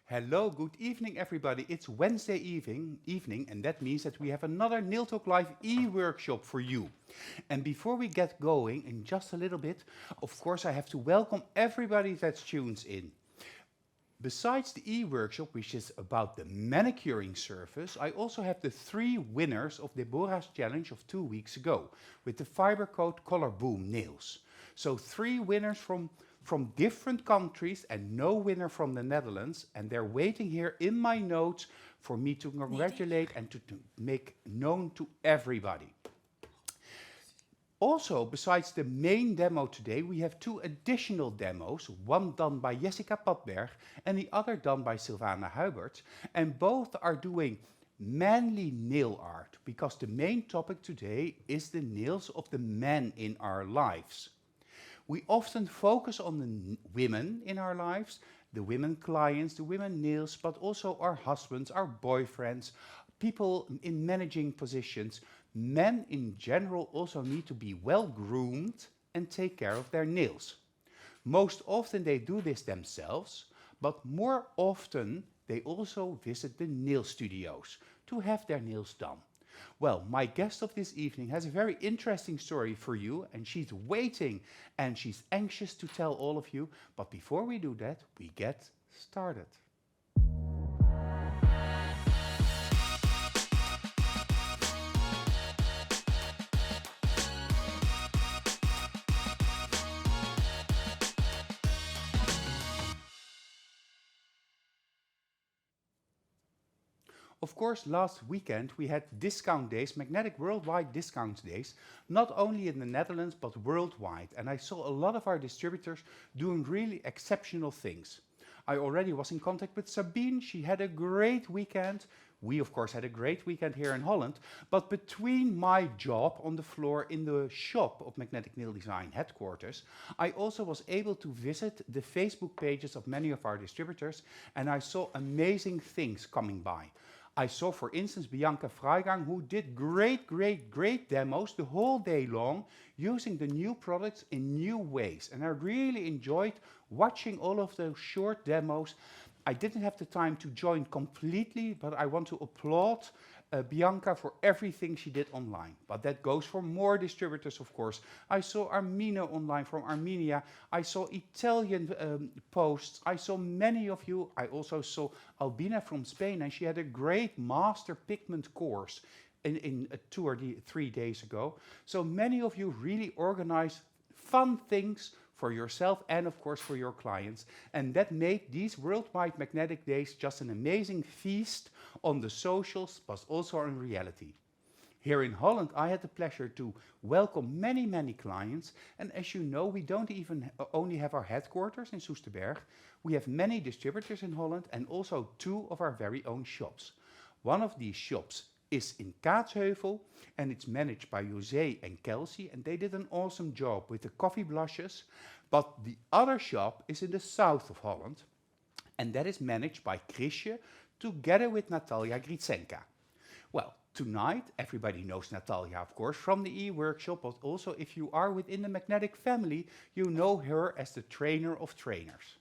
Hello, good evening everybody. It's Wednesday evening and that means that we have another Nail Talk Live e-workshop for you. And before we get going in just a little bit, of course I have to welcome everybody that tunes in. Besides the e-workshop, which is about the manicuring service, I also have the 3 winners of Deborah's challenge of 2 weeks ago with the Fiber Code Color Boom nails. So 3 winners from different countries and no winner from the Netherlands, and they're waiting here in my notes for me to congratulate and to make known to everybody. Also, besides the main demo today, we have 2 additional demos, one done by Jessica Padberg and the other done by Sylvana Huibert, and both are doing manly nail art, because the main topic today is the nails of the men in our lives. We often focus on the women in our lives, the women clients, the women nails, but also our husbands, our boyfriends, people in managing positions. Men in general also need to be well groomed and take care of their nails. Most often they do this themselves, but more often they also visit the nail studios to have their nails done. Well, my guest of this evening has a very interesting story for you, and she's waiting and she's anxious to tell all of you. But before we do that, we get started. Of course, last weekend we had discount days, magnetic worldwide discount days, not only in the Netherlands but worldwide. And I saw a lot of our distributors doing really exceptional things. I already was in contact with Sabine. She had a great weekend. We, of course, had a great weekend here in Holland. But between my job on the floor in the shop of Magnetic Nail Design headquarters, I also was able to visit the Facebook pages of many of our distributors, and I saw amazing things coming by. I saw, for instance, Bianca Freigang, who did great demos the whole day long, using the new products in new ways. And I really enjoyed watching all of those short demos. I didn't have the time to join completely, but I want to applaud Bianca for everything she did online. But that goes for more distributors, of course. I saw Armina online from Armenia. I saw Italian posts. I saw many of you. I also saw Albina from Spain, and she had a great master pigment course in 2 or 3 days ago. So many of you really organize fun things for yourself and of course for your clients, and that made these worldwide magnetic days just an amazing feast on the socials but also in reality. Here in Holland I had the pleasure to welcome many clients, and as you know, we don't even only have our headquarters in Soesterberg, we have many distributors in Holland and also 2 of our very own shops. One of these shops is in Kaatsheuvel, and it's managed by José and Kelsey, and they did an awesome job with the coffee blushes. But the other shop is in the south of Holland, and that is managed by Chrisje together with Natalia Gritsenka. Well, tonight everybody knows Natalia, of course, from the e-workshop, but also if you are within the magnetic family, you know her as the trainer of trainers.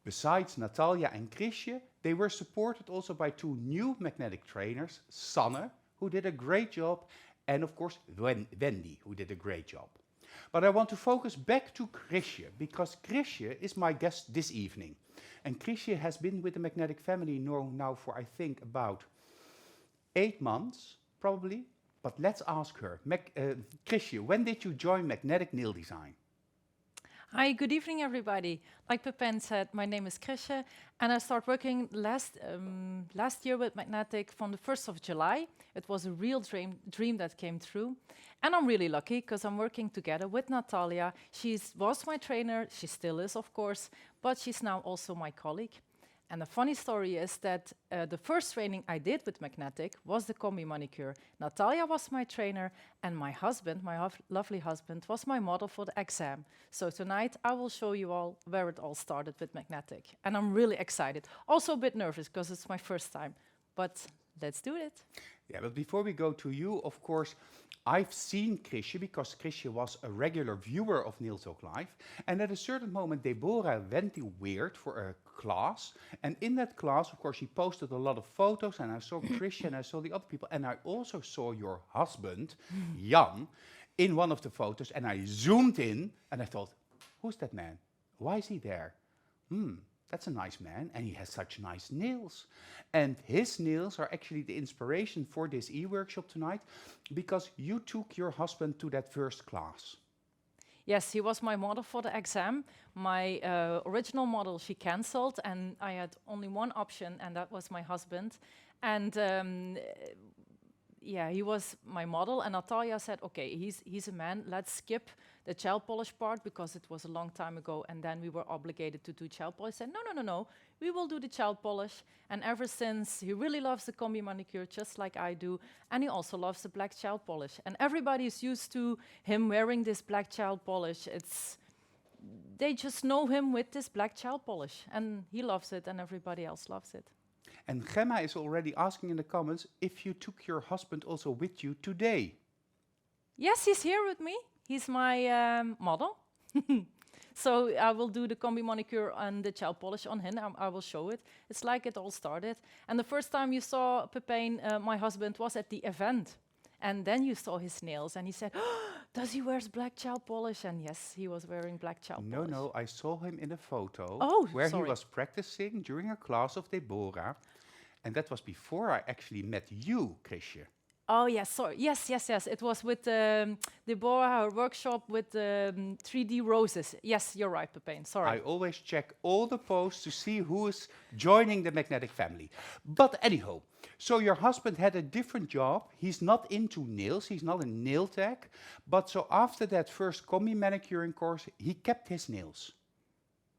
Besides Natalia and Chrisje, they were supported also by 2 new magnetic trainers, Sanne, who did a great job, and of course Wendy, who did a great job. But I want to focus back to Chrisje, because Chrisje is my guest this evening. And Chrisje has been with the magnetic family now for, I think, about 8 months, probably. But let's ask her. Chrisje, when did you join Magnetic Nail Design? Hi, good evening, everybody. Like Pepin said, my name is Chrisje, and I started working last year with Magnetic from the 1st of July. It was a real dream that came true. And I'm really lucky because I'm working together with Natalia. She was my trainer, she still is, of course, but she's now also my colleague. And the funny story is that the first training I did with Magnetic was the Combi Manicure. Natalia was my trainer, and my husband, my lovely husband, was my model for the exam. So tonight I will show you all where it all started with Magnetic. And I'm really excited. Also a bit nervous because it's my first time, but let's do it. Yeah, but before we go to you, of course, I've seen Chrisje because Chrisje was a regular viewer of Nail Talk Live, and at a certain moment Deborah went weird for a class. And in that class, of course, he posted a lot of photos, and I saw Chrisje and I saw the other people, and I also saw your husband, Jan, in one of the photos, and I zoomed in, and I thought, who's that man? Why is he there? That's a nice man, and he has such nice nails. And his nails are actually the inspiration for this e-workshop tonight, because you took your husband to that first class. Yes, he was my model for the exam. My original model she cancelled, and I had only one option, and that was my husband. And yeah, he was my model, and Natalia said, okay, he's a man, let's skip the gel polish part, because it was a long time ago, and then we were obligated to do gel polish. I said, no, we will do the gel polish. And ever since, he really loves the combi manicure, just like I do, and he also loves the black gel polish. And everybody is used to him wearing this black gel polish. They just know him with this black gel polish, and he loves it, and everybody else loves it. And Gemma is already asking in the comments if you took your husband also with you today. Yes, he's here with me. He's my model. So I will do the combi manicure and the gel polish on him. I will show it. It's like it all started. And the first time you saw Pepijn, my husband, was at the event. And then you saw his nails, and he said, does he wear black gel polish? And yes, he was wearing black gel polish. No, I saw him in a photo where he was practicing during a class of Deborah. And that was before I actually met you, Chrisje. Oh, yes, sorry. Yes. It was with Deborah, her workshop with 3D roses. Yes, you're right, Pepijn. Sorry. I always check all the posts to see who is joining the magnetic family. But anyhow, so your husband had a different job. He's not into nails. He's not a nail tech. But so after that first combi manicuring course, he kept his nails.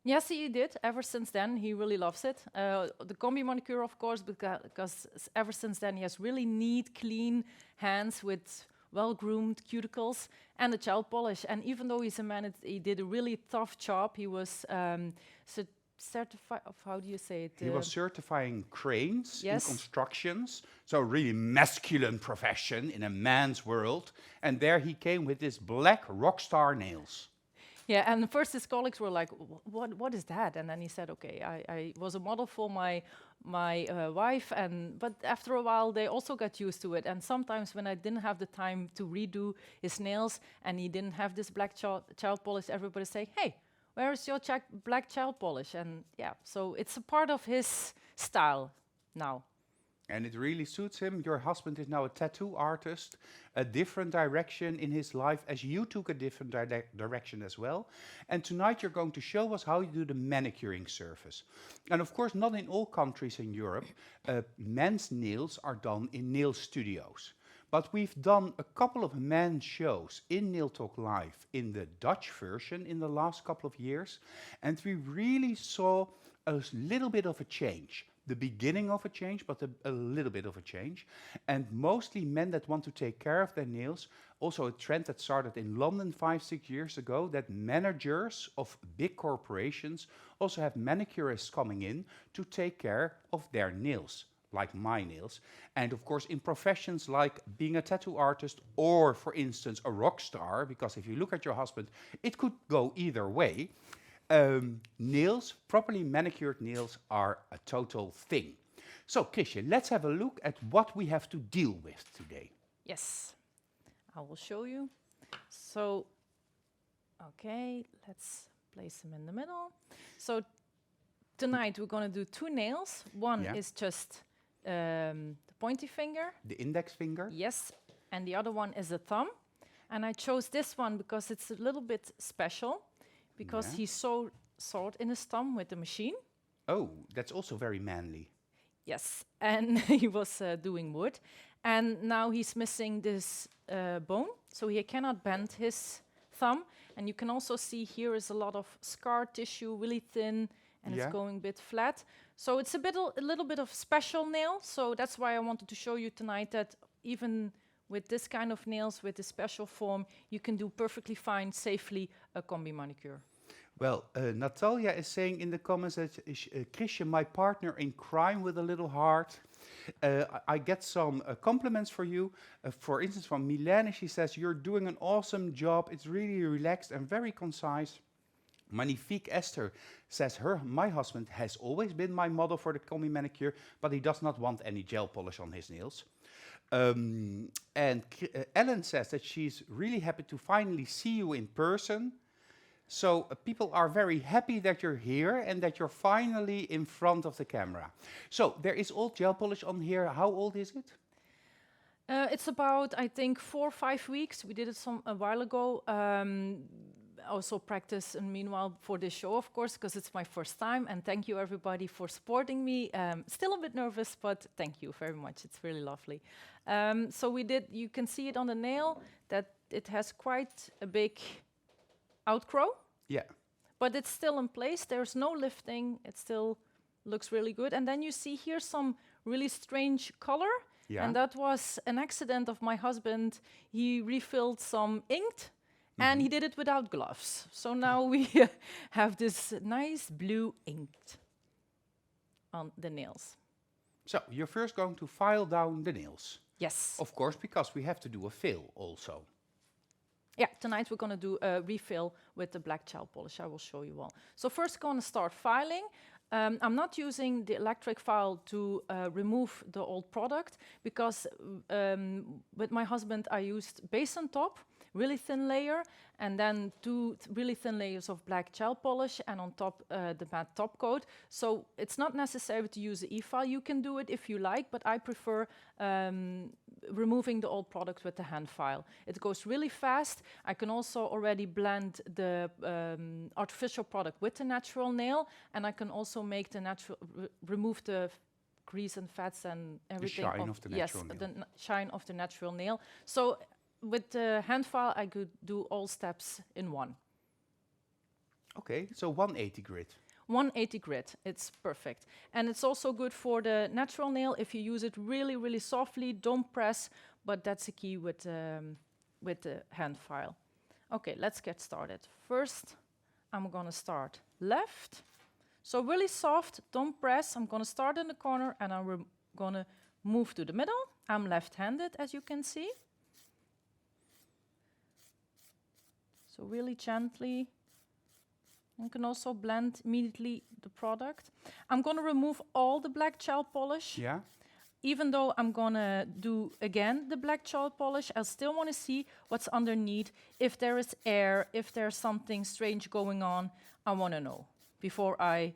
Yes, he did. Ever since then, he really loves it. The combi manicure, of course, because ever since then he has really neat, clean hands with well-groomed cuticles and the gel polish. And even though he's a man, he did a really tough job. He was certified, how do you say it? He was certifying cranes in Yes. constructions, so really masculine profession in a man's world. And there he came with his black rock star nails. Yeah, and first his colleagues were like, what is that? And then he said, okay, I was a model for my wife, but after a while they also got used to it. And sometimes when I didn't have the time to redo his nails and he didn't have this black gel polish, everybody say, hey, where is your black gel polish? And yeah, so it's a part of his style now. And it really suits him. Your husband is now a tattoo artist, a different direction in his life, as you took a different direction as well. And tonight you're going to show us how you do the manicuring service. And of course, not in all countries in Europe, men's nails are done in nail studios. But we've done a couple of men's shows in Nail Talk Live in the Dutch version in the last couple of years. And we really saw a little bit of a change. The beginning of a change, but a little bit of a change. And mostly men that want to take care of their nails. Also a trend that started in London 5-6 years ago, that managers of big corporations also have manicurists coming in to take care of their nails, like my nails. And of course in professions like being a tattoo artist or, for instance, a rock star, because if you look at your husband, it could go either way. Nails, properly manicured nails, are a total thing. So, Chrisje, let's have a look at what we have to deal with today. Yes, I will show you. So, okay, let's place them in the middle. So, tonight we're going to do 2 nails. One is just the pointy finger. The index finger? Yes, and the other one is the thumb. And I chose this one because it's a little bit special. Because he sawed in his thumb with the machine. Oh, that's also very manly. Yes, and he was doing wood. And now he's missing this bone, so he cannot bend his thumb. And you can also see here is a lot of scar tissue, really thin, and it's going a bit flat. So it's a little bit of special nail. So that's why I wanted to show you tonight that even with this kind of nails, with this special form, you can do perfectly fine, safely, a combi manicure. Well, Natalia is saying in the comments that Chrisje, my partner in crime with a little heart. I get some compliments for you. For instance, from Milene, she says, you're doing an awesome job. It's really relaxed and very concise. Magnifique Esther says my husband has always been my model for the combi manicure, but he does not want any gel polish on his nails. Ellen says that she's really happy to finally see you in person. So people are very happy that you're here and that you're finally in front of the camera. So there is old gel polish on here. How old is it? It's about, I think, 4 or 5 weeks. We did it a while ago. Also practice, and meanwhile, for this show, of course, because it's my first time. And thank you, everybody, for supporting me. Still a bit nervous, but thank you very much. It's really lovely. So we did, you can see it on the nail, that it has quite a big outgrow. Yeah. But it's still in place. There's no lifting. It still looks really good. And then you see here some really strange color. Yeah. And that was an accident of my husband. He refilled some ink, and he did it without gloves. So now we have this nice blue ink on the nails. So you're first going to file down the nails. Yes. Of course, because we have to do a fill also. Yeah, tonight we're going to do a refill with the black gel polish. I will show you all. So first going to start filing. I'm not using the electric file to remove the old product because with my husband I used base and top, really thin layer, and then 2 really thin layers of black gel polish, and on top the matte top coat. So it's not necessary to use the e-file. You can do it if you like, but I prefer removing the old product with the hand file. It goes really fast. I can also already blend the artificial product with the natural nail, and I can also make the natural, remove the grease and fats and everything. The shine of the natural nail. Yes, the shine of the natural nail. So with the hand file, I could do all steps in one. Okay, so 180 grit. 180 grit, it's perfect. And it's also good for the natural nail if you use it really, really softly, don't press, but that's the key with the hand file. Okay, let's get started. First, I'm gonna start left. So really soft, don't press. I'm gonna start in the corner and I'm gonna move to the middle. I'm left-handed, as you can see. So really gently. You can also blend immediately the product. I'm gonna remove all the black gel polish. Yeah. Even though I'm gonna do again the black gel polish, I still wanna see what's underneath. If there is air, if there's something strange going on, I wanna know before I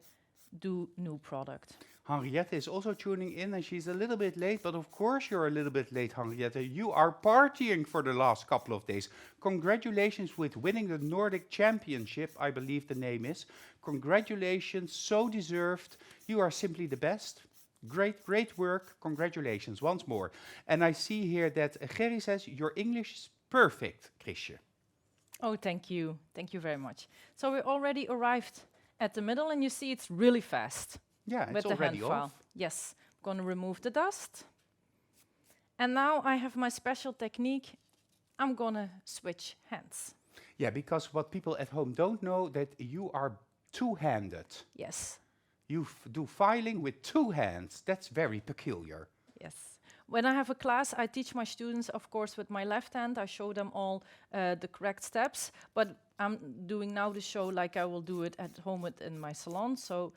do new product. Henriette is also tuning in and she's a little bit late, but of course you're a little bit late, Henriette. You are partying for the last couple of days. Congratulations with winning the Nordic Championship, I believe the name is. Congratulations, so deserved. You are simply the best. Great, great work. Congratulations once more. And I see here that Gerry says your English is perfect, Chrisje. Oh, thank you. Thank you very much. So we already arrived at the middle and you see it's really fast. Yeah, with it's the already hand file. off. Yes, I'm going to remove the dust. And now I have my special technique. I'm going to switch hands. Yeah, because what people at home don't know, that you are two-handed. Yes. You do filing with 2 hands. That's very peculiar. Yes. When I have a class, I teach my students, of course, with my left hand. I show them all the correct steps. But I'm doing now the show like I will do it at home in my salon. So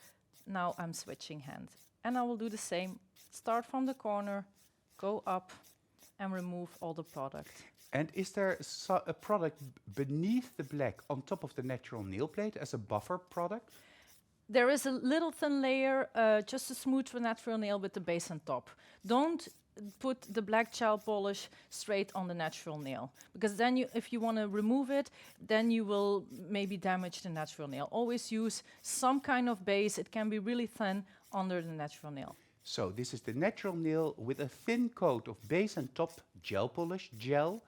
now I'm switching hands. And I will do the same. Start from the corner, go up, and remove all the product. And is there a product beneath the black on top of the natural nail plate as a buffer product? There is a little thin layer, just to smooth the natural nail with the base and top. Don't put the black gel polish straight on the natural nail, because then if you want to remove it, then you will maybe damage the natural nail. Always use some kind of base. It can be really thin under the natural nail. So this is the natural nail with a thin coat of base and top gel polish gel,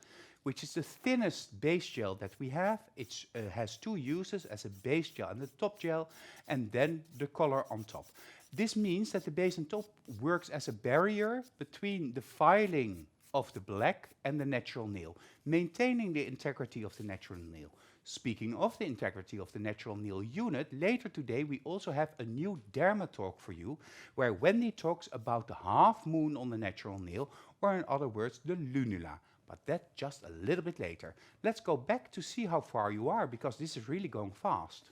which is the thinnest base gel that we have. It has 2 uses as a base gel and the top gel, and then the color on top. This means that the base and top works as a barrier between the filing of the black and the natural nail, maintaining the integrity of the natural nail. Speaking of the integrity of the natural nail unit, later today we also have a new Derma talk for you, where Wendy talks about the half moon on the natural nail, or in other words, the lunula. But that just a little bit later. Let's go back to see how far you are, because this is really going fast.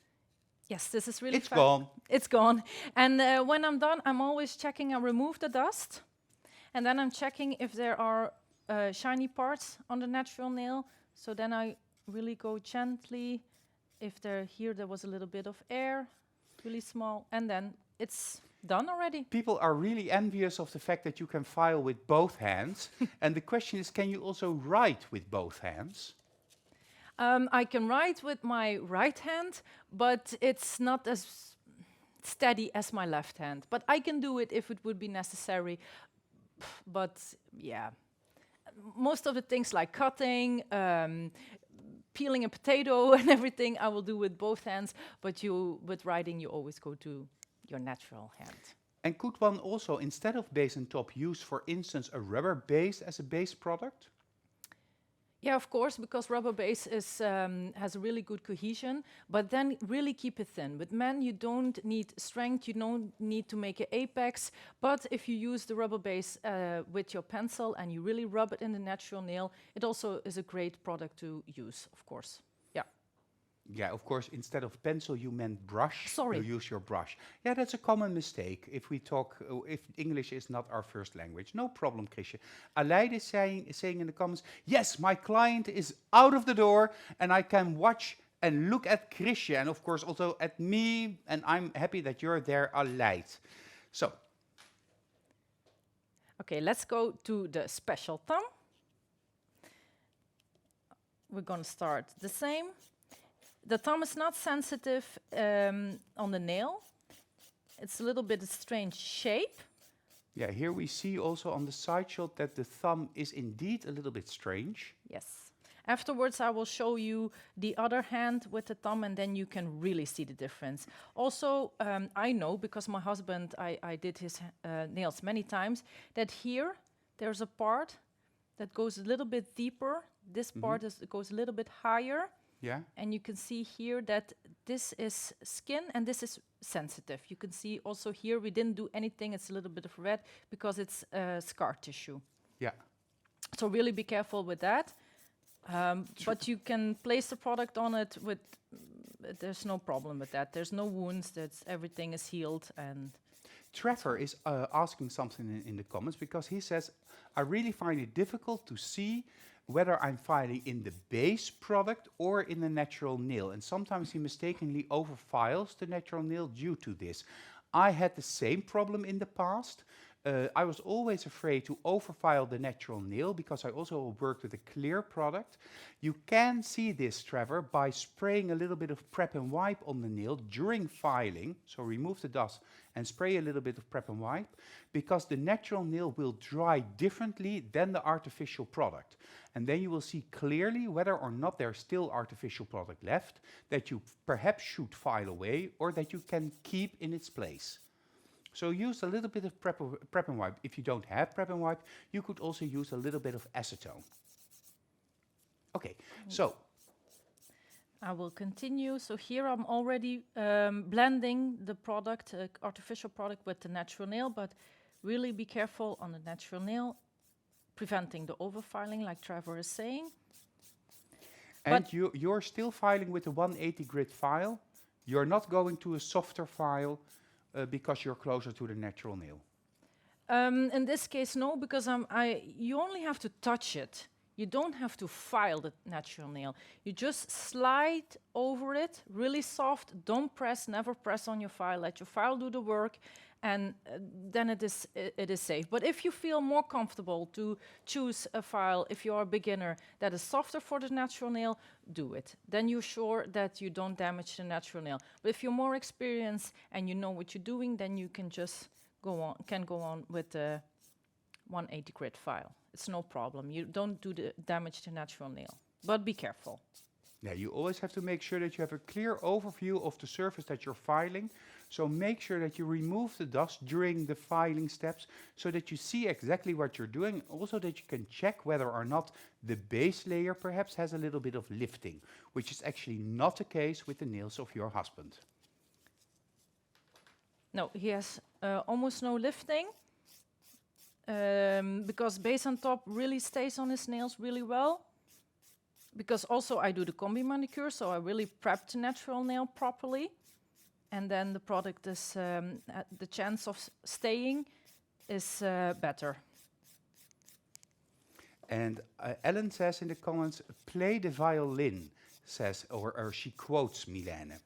Yes, this is really It's gone. It's gone. And when I'm done, I'm always checking. I remove the dust, and then I'm checking if there are shiny parts on the natural nail. So then I really go gently. If there was a little bit of air, really small, and then it's done already. People are really envious of the fact that you can file with both hands. And the question is, can you also write with both hands? I can write with my right hand, but it's not as steady as my left hand. But I can do it if it would be necessary. But yeah, most of the things like cutting, peeling a potato and everything, I will do with both hands. But with writing, you always go to your natural hand. And could one also, instead of base and top, use, for instance, a rubber base as a base product? Yeah, of course, because rubber base has a really good cohesion, but then really keep it thin. With men, you don't need strength, you don't need to make an apex, but if you use the rubber base with your pencil and you really rub it in the natural nail, it also is a great product to use, of course. Yeah, of course, instead of pencil, you meant brush. Sorry. You use your brush. Yeah, that's a common mistake if we talk, if English is not our first language. No problem, Chrisje. Aleid is saying in the comments, yes, my client is out of the door and I can watch and look at Chrisje and of course also at me, and I'm happy that you're there, Aleid. So. Okay, let's go to the special thumb. We're going to start the same. The thumb is not sensitive on the nail. It's a little bit a strange shape. Yeah, here we see also on the side shot that the thumb is indeed a little bit strange. Yes. Afterwards, I will show you the other hand with the thumb, and then you can really see the difference. Also, I know, because my husband, I did his nails many times, that here there's a part that goes a little bit deeper. This part goes a little bit higher. Yeah. And you can see here that this is skin and this is sensitive. You can see also here we didn't do anything. It's a little bit of red because it's scar tissue. Yeah. So really be careful with that. But you can place the product on it with, there's no problem with that. There's no wounds, everything is healed. And Trevor is asking something in the comments because he says, I really find it difficult to see whether I'm filing in the base product or in the natural nail. And sometimes he mistakenly overfiles the natural nail due to this. I had the same problem in the past. I was always afraid to overfile the natural nail because I also worked with a clear product. You can see this, Trevor, by spraying a little bit of prep and wipe on the nail during filing. So remove the dust and spray a little bit of prep and wipe, because the natural nail will dry differently than the artificial product. And then you will see clearly whether or not there's still artificial product left that you perhaps should file away or that you can keep in its place. So use a little bit of prep and wipe. If you don't have prep and wipe, you could also use a little bit of acetone. Okay, so. I will continue. So here I'm already blending the product, artificial product, with the natural nail, but really be careful on the natural nail, preventing the overfiling, like Trevor is saying. And you're still filing with the 180 grit file. You're not going to a softer file because you're closer to the natural nail. In this case, no, because you only have to touch it. You don't have to file the natural nail. You just slide over it, really soft. Don't press, never press on your file. Let your file do the work, and then it is safe. But if you feel more comfortable to choose a file, if you are a beginner, that is softer for the natural nail, do it. Then you're sure that you don't damage the natural nail. But if you're more experienced and you know what you're doing, then you can just go on with the 180 grit file. It's no problem. You don't do the damage to natural nail, but be careful. Yeah, you always have to make sure that you have a clear overview of the surface that you're filing. So make sure that you remove the dust during the filing steps so that you see exactly what you're doing. Also that you can check whether or not the base layer perhaps has a little bit of lifting, which is actually not the case with the nails of your husband. No, he has almost no lifting. Because base on top really stays on his nails really well. Because also I do the combi manicure, so I really prep the natural nail properly. and then the product is, the chance of staying is better. And Ellen says in the comments, play the violin, says, or she quotes Milene.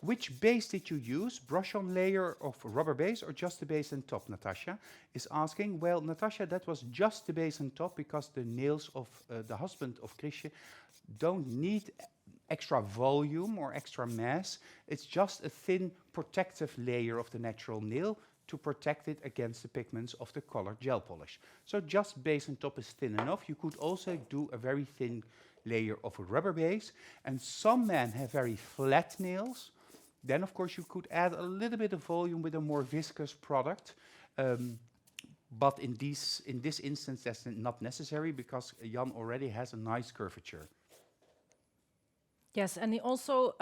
Which base did you use? Brush-on layer of rubber base or just the base and top, Natasha is asking. Well, Natasha, that was just the base and top because the nails of the husband of Chrisje don't need extra volume or extra mass. It's just a thin protective layer of the natural nail to protect it against the pigments of the colored gel polish. So just base and top is thin enough. You could also do a very thin layer of a rubber base. And some men have very flat nails. Then, of course, you could add a little bit of volume with a more viscous product. But in this instance, that's not necessary because Jan already has a nice curvature. Yes, and also,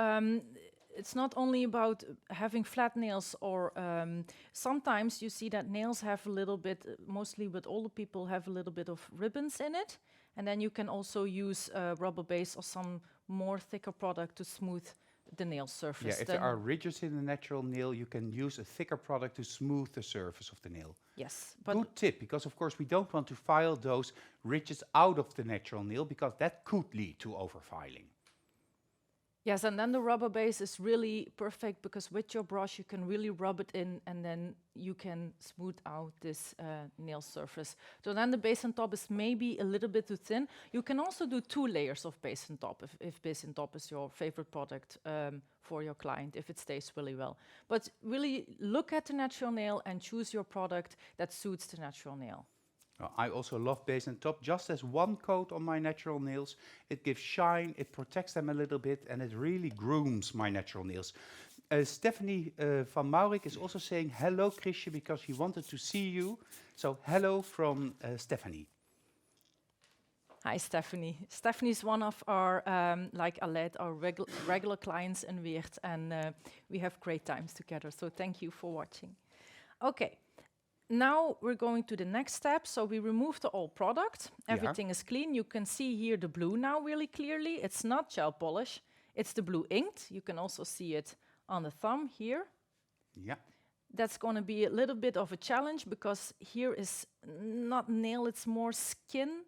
it's not only about having flat nails, or sometimes you see that nails have a little bit, mostly with older people, have a little bit of ribbons in it. And then you can also use rubber base or some more thicker product to smooth the nail surface. Yeah, if there are ridges in the natural nail, you can use a thicker product to smooth the surface of the nail. Yes. But good tip, because of course we don't want to file those ridges out of the natural nail because that could lead to overfiling. yes, and then the rubber base is really perfect because with your brush you can really rub it in and then you can smooth out this nail surface. So then the base and top is maybe a little bit too thin. You can also do 2 layers of base and top if base and top is your favorite product for your client, if it stays really well. But really look at the natural nail and choose your product that suits the natural nail. I also love base and top. Just as one coat on my natural nails, it gives shine, it protects them a little bit, and it really grooms my natural nails. Stephanie van Maurik is also saying hello, Chrisje, because she wanted to see you. So hello from Stephanie. Hi, Stephanie. Stephanie is one of our, like Aled, our regular clients in Weert, and we have great times together. So thank you for watching. Okay. Now we're going to the next step. So we removed the old product. Everything is clean. You can see here the blue now really clearly. It's not gel polish. It's the blue inked. You can also see it on the thumb here. Yeah. That's going to be a little bit of a challenge because here is not nail, it's more skin.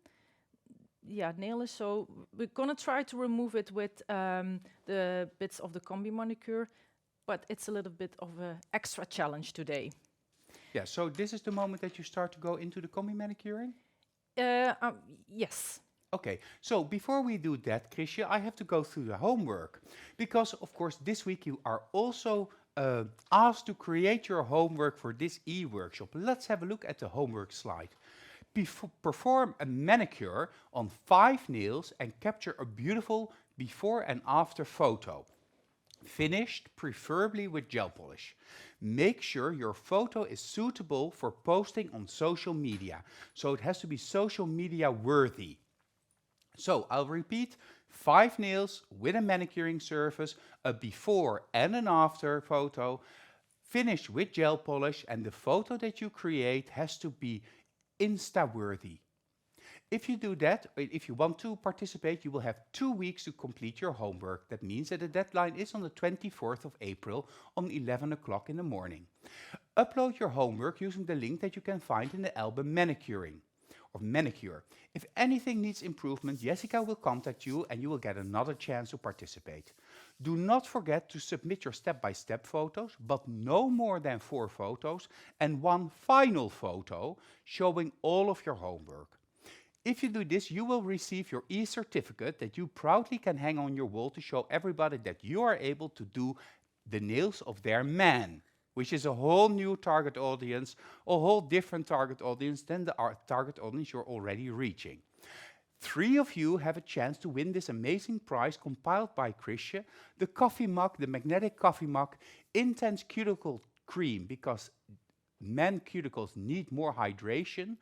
Yeah, nail is, so we're going to try to remove it with the bits of the combi manicure, but it's a little bit of an extra challenge today. Yeah, so this is the moment that you start to go into the combi manicuring? Yes. Okay, so before we do that, Chrisje, I have to go through the homework. Because, of course, this week you are also asked to create your homework for this e-workshop. Let's have a look at the homework slide. Perform a manicure on 5 nails and capture a beautiful before and after photo. Finished, preferably with gel polish. Make sure your photo is suitable for posting on social media. So it has to be social media worthy. So I'll repeat, 5 nails with a manicuring surface, a before and an after photo, finished with gel polish, and the photo that you create has to be Insta-worthy. If you do that, if you want to participate, you will have 2 weeks to complete your homework. That means that the deadline is on the 24th of April on 11 o'clock in the morning. Upload your homework using the link that you can find in the album Manicuring or Manicure. If anything needs improvement, Jessica will contact you and you will get another chance to participate. Do not forget to submit your step-by-step photos, but no more than 4 photos and 1 final photo showing all of your homework. If you do this, you will receive your e-certificate that you proudly can hang on your wall to show everybody that you are able to do the nails of their man, which is a whole new target audience, a whole different target audience than the target audience you're already reaching. 3 of you have a chance to win this amazing prize compiled by Chrisje, the coffee mug, the magnetic coffee mug, intense cuticle cream, because men cuticles need more hydration,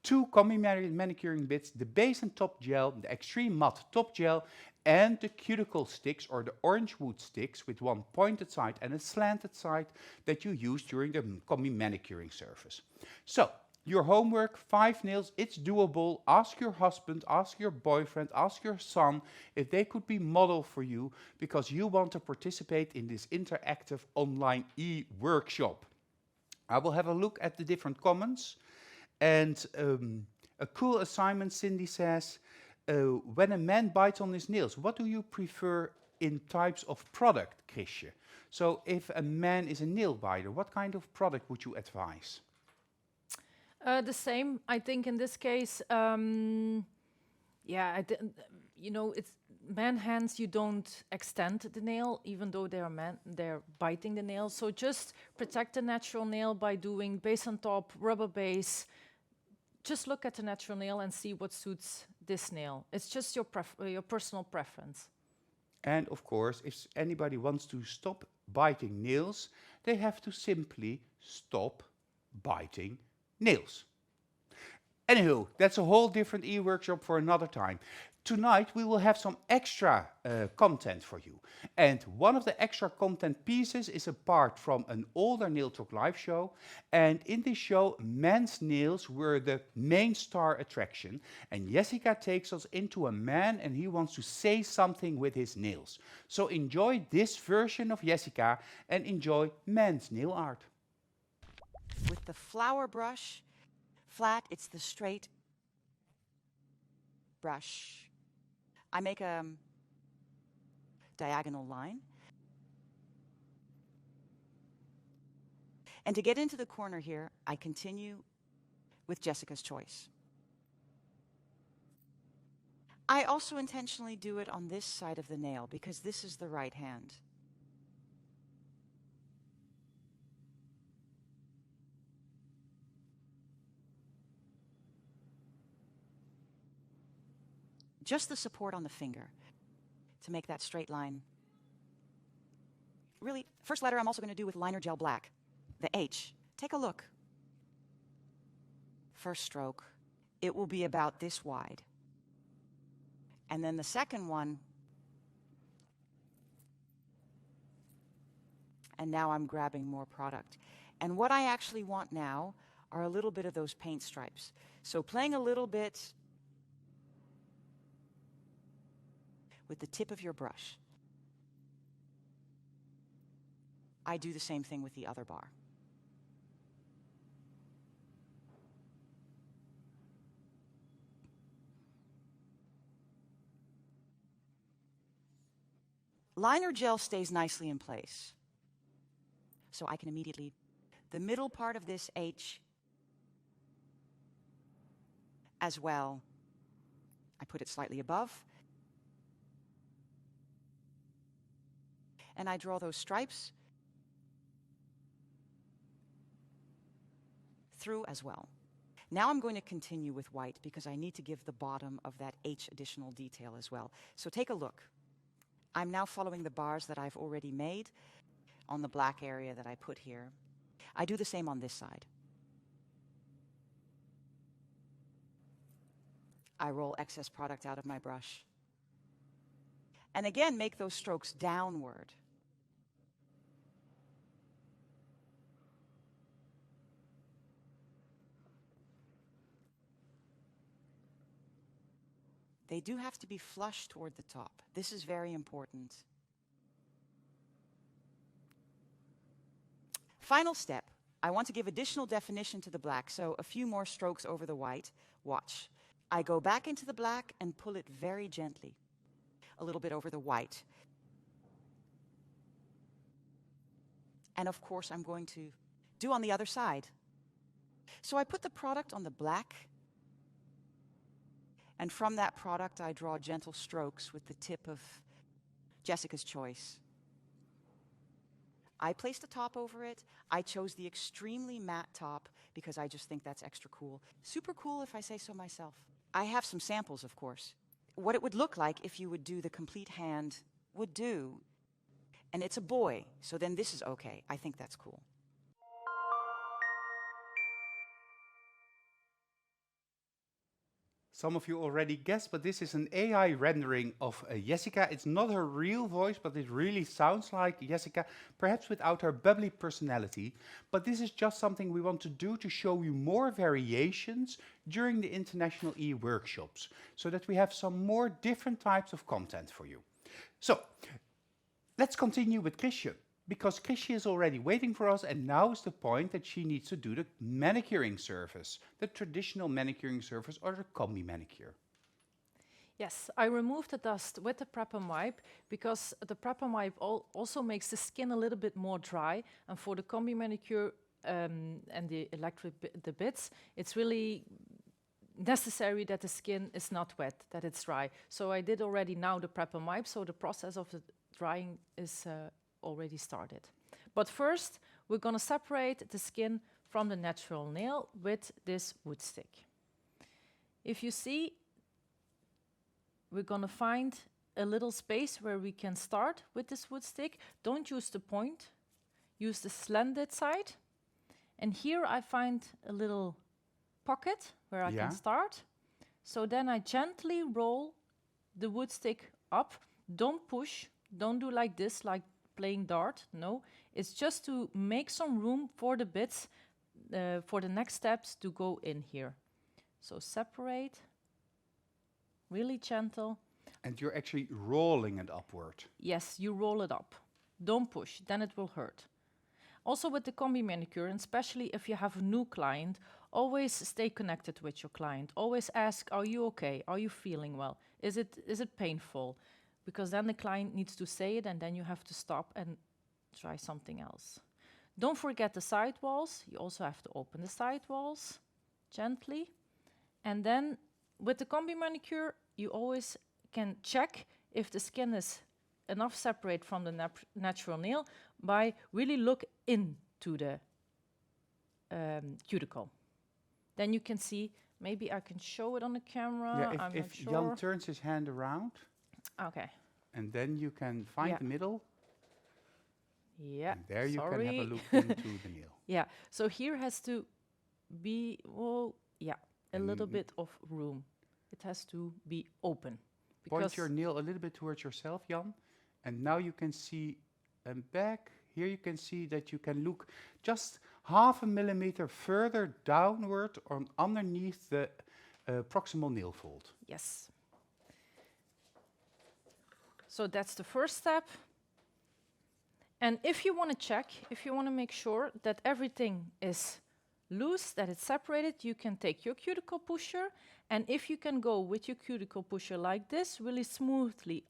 2 combi manicuring bits, the base and top gel, the extreme matte top gel, and the cuticle sticks or the orange wood sticks with 1 pointed side and a slanted side that you use during the combi manicuring surface. So, Your homework, 5 nails, it's doable. Ask your husband, ask your boyfriend, ask your son if they could be model for you because you want to participate in this interactive online e-workshop. I will have a look at the different comments. And a cool assignment, Cindy says, when a man bites on his nails, what do you prefer in types of product, Chrisje? So if a man is a nail biter, what kind of product would you advise? The same, I think, in this case. Yeah, you know, it's man hands. You don't extend the nail, even though they're biting the nail. So just protect the natural nail by doing base on top, rubber base. Just look at the natural nail and see what suits this nail. It's just your personal preference. And of course, if anybody wants to stop biting nails, they have to simply stop biting nails. Anywho, that's a whole different e-workshop for another time. Tonight we will have some extra content for you. And one of the extra content pieces is a part from an older Nail Talk live show. And in this show, men's nails were the main star attraction. And Jessica takes us into a man and he wants to say something with his nails. So enjoy this version of Jessica and enjoy men's nail art. With the flower brush, flat, it's the straight brush. I make a diagonal line. And to get into the corner here, I continue with Jessica's choice. I also intentionally do it on this side of the nail because this is the right hand. Just the support on the finger to make that straight line. Really, first letter I'm also going to do with liner gel black, the H. Take a look. First stroke, it will be about this wide. And then the second one, and now I'm grabbing more product. And what I actually want now are a little bit of those paint stripes. So playing a little bit with the tip of your brush. I do the same thing with the other bar. Liner gel stays nicely in place. So I can immediately, the middle part of this H as well, I put it slightly above. And I draw those stripes through as well. Now I'm going to continue with white because I need to give the bottom of that H additional detail as well. So take a look. I'm now following the bars that I've already made on the black area that I put here. I do the same on this side. I roll excess product out of my brush. And again, make those strokes downward. They do have to be flush toward the top. This is very important. Final step, I want to give additional definition to the black, so a few more strokes over the white. Watch. I go back into the black and pull it very gently, a little bit over the white. And of course, I'm going to do on the other side. So I put the product on the black, and from that product, I draw gentle strokes with the tip of Jessica's choice. I placed a top over it. I chose the extremely matte top because I just think that's extra cool. Super cool if I say so myself. I have some samples, of course. What it would look like if you would do the complete hand would do. And it's a boy, so then this is okay. I think that's cool. some of you already guessed, but this is an AI rendering of Jessica. It's not her real voice, but it really sounds like Jessica, perhaps without her bubbly personality. But this is just something we want to do to show you more variations during the International E workshops, so that we have some more different types of content for you. So, let's continue with Chrisje, because Chrisje is already waiting for us, and now is the point that she needs to do the manicuring service, the traditional manicuring service, or the combi manicure. Yes, I removed the dust with the prep and wipe because the prep and wipe also makes the skin a little bit more dry, and for the combi manicure and the the bits, it's really necessary that the skin is not wet, that it's dry. So I did already now the prep and wipe, so the process of the drying is already started. But first, we're going to separate the skin from the natural nail with this wood stick. If you see, we're going to find a little space where we can start with this wood stick. Don't use the point, use the slanted side. And here I find a little pocket where I can start. So then I gently roll the wood stick up. Don't push, don't do like this, like playing dart. No, it's just to make some room for the bits, for the next steps to go in here. So separate, really gentle. And you're actually rolling it upward. Yes, you roll it up. Don't push, then it will hurt. Also with the combi manicure, and especially if you have a new client, always stay connected with your client. Always ask, are you okay? Are you feeling well? Is it painful? Because then the client needs to say it, and then you have to stop and try something else. Don't forget the side walls. You also have to open the side walls gently. And then with the combi manicure, you always can check if the skin is enough separate from the natural nail by really look into the cuticle. Then you can see, maybe I can show it on the camera. Yeah, I'm if not sure. Jan turns his hand around, Okay. and then you can find the middle. Yeah. And there you can have a look into the nail. Yeah. So here has to be, a little bit of room. It has to be open. Point your nail a little bit towards yourself, Jan. And now you can see back. Here you can see that you can look just 0.5 millimeter further downward or underneath the proximal nail fold. Yes. So that's the first step. And if you want to check, if you want to make sure that everything is loose, that it's separated, you can take your cuticle pusher, and if you can go with your cuticle pusher like this, really smoothly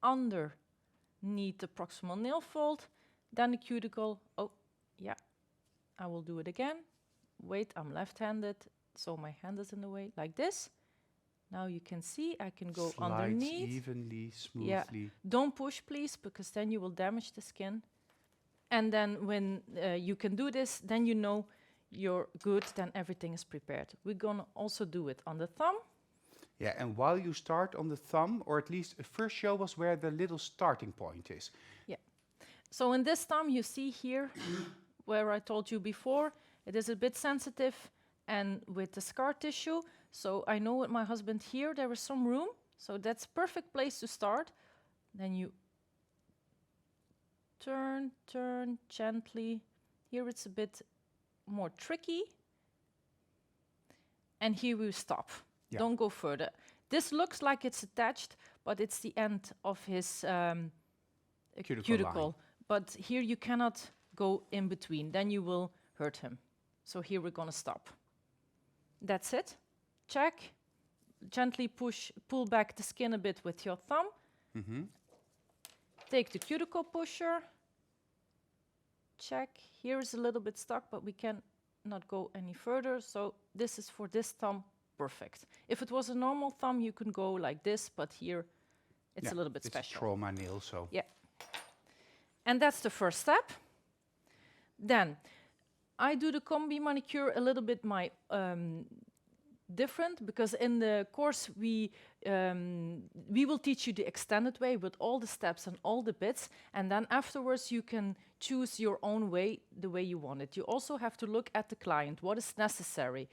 underneath the proximal nail fold, then the cuticle, I will do it again. Wait, I'm left-handed, so my hand is in the way, like this. Now you can see I can go Slides underneath. evenly, smoothly. Yeah. Don't push, please, because then you will damage the skin. And then when you can do this, then you know you're good, then everything is prepared. We're gonna also do it on the thumb. Yeah, and while you start on the thumb, or at least first show us where the little starting point is. Yeah. So in this thumb, you see here, where I told you before, it is a bit sensitive, and with the scar tissue. So I know with my husband here, there is some room. So that's perfect place to start. Then you turn gently. Here it's a bit more tricky. And here we stop. Yeah. Don't go further. This looks like it's attached, but it's the end of his cuticle. But here you cannot go in between. Then you will hurt him. So here we're gonna stop. That's it. Check. Gently pull back the skin a bit with your thumb. Mm-hmm. Take the cuticle pusher. Check. Here is a little bit stuck, but we can not go any further. So this is for this thumb, perfect. If it was a normal thumb, you can go like this, but here it's a little bit special. It's a trauma nail, so. Yeah. And that's the first step. Then I do the combi manicure a little bit different, because in the course we will teach you the extended way with all the steps and all the bits, and then afterwards you can choose your own way, the way you want it. You also have to look at the client, what is necessary,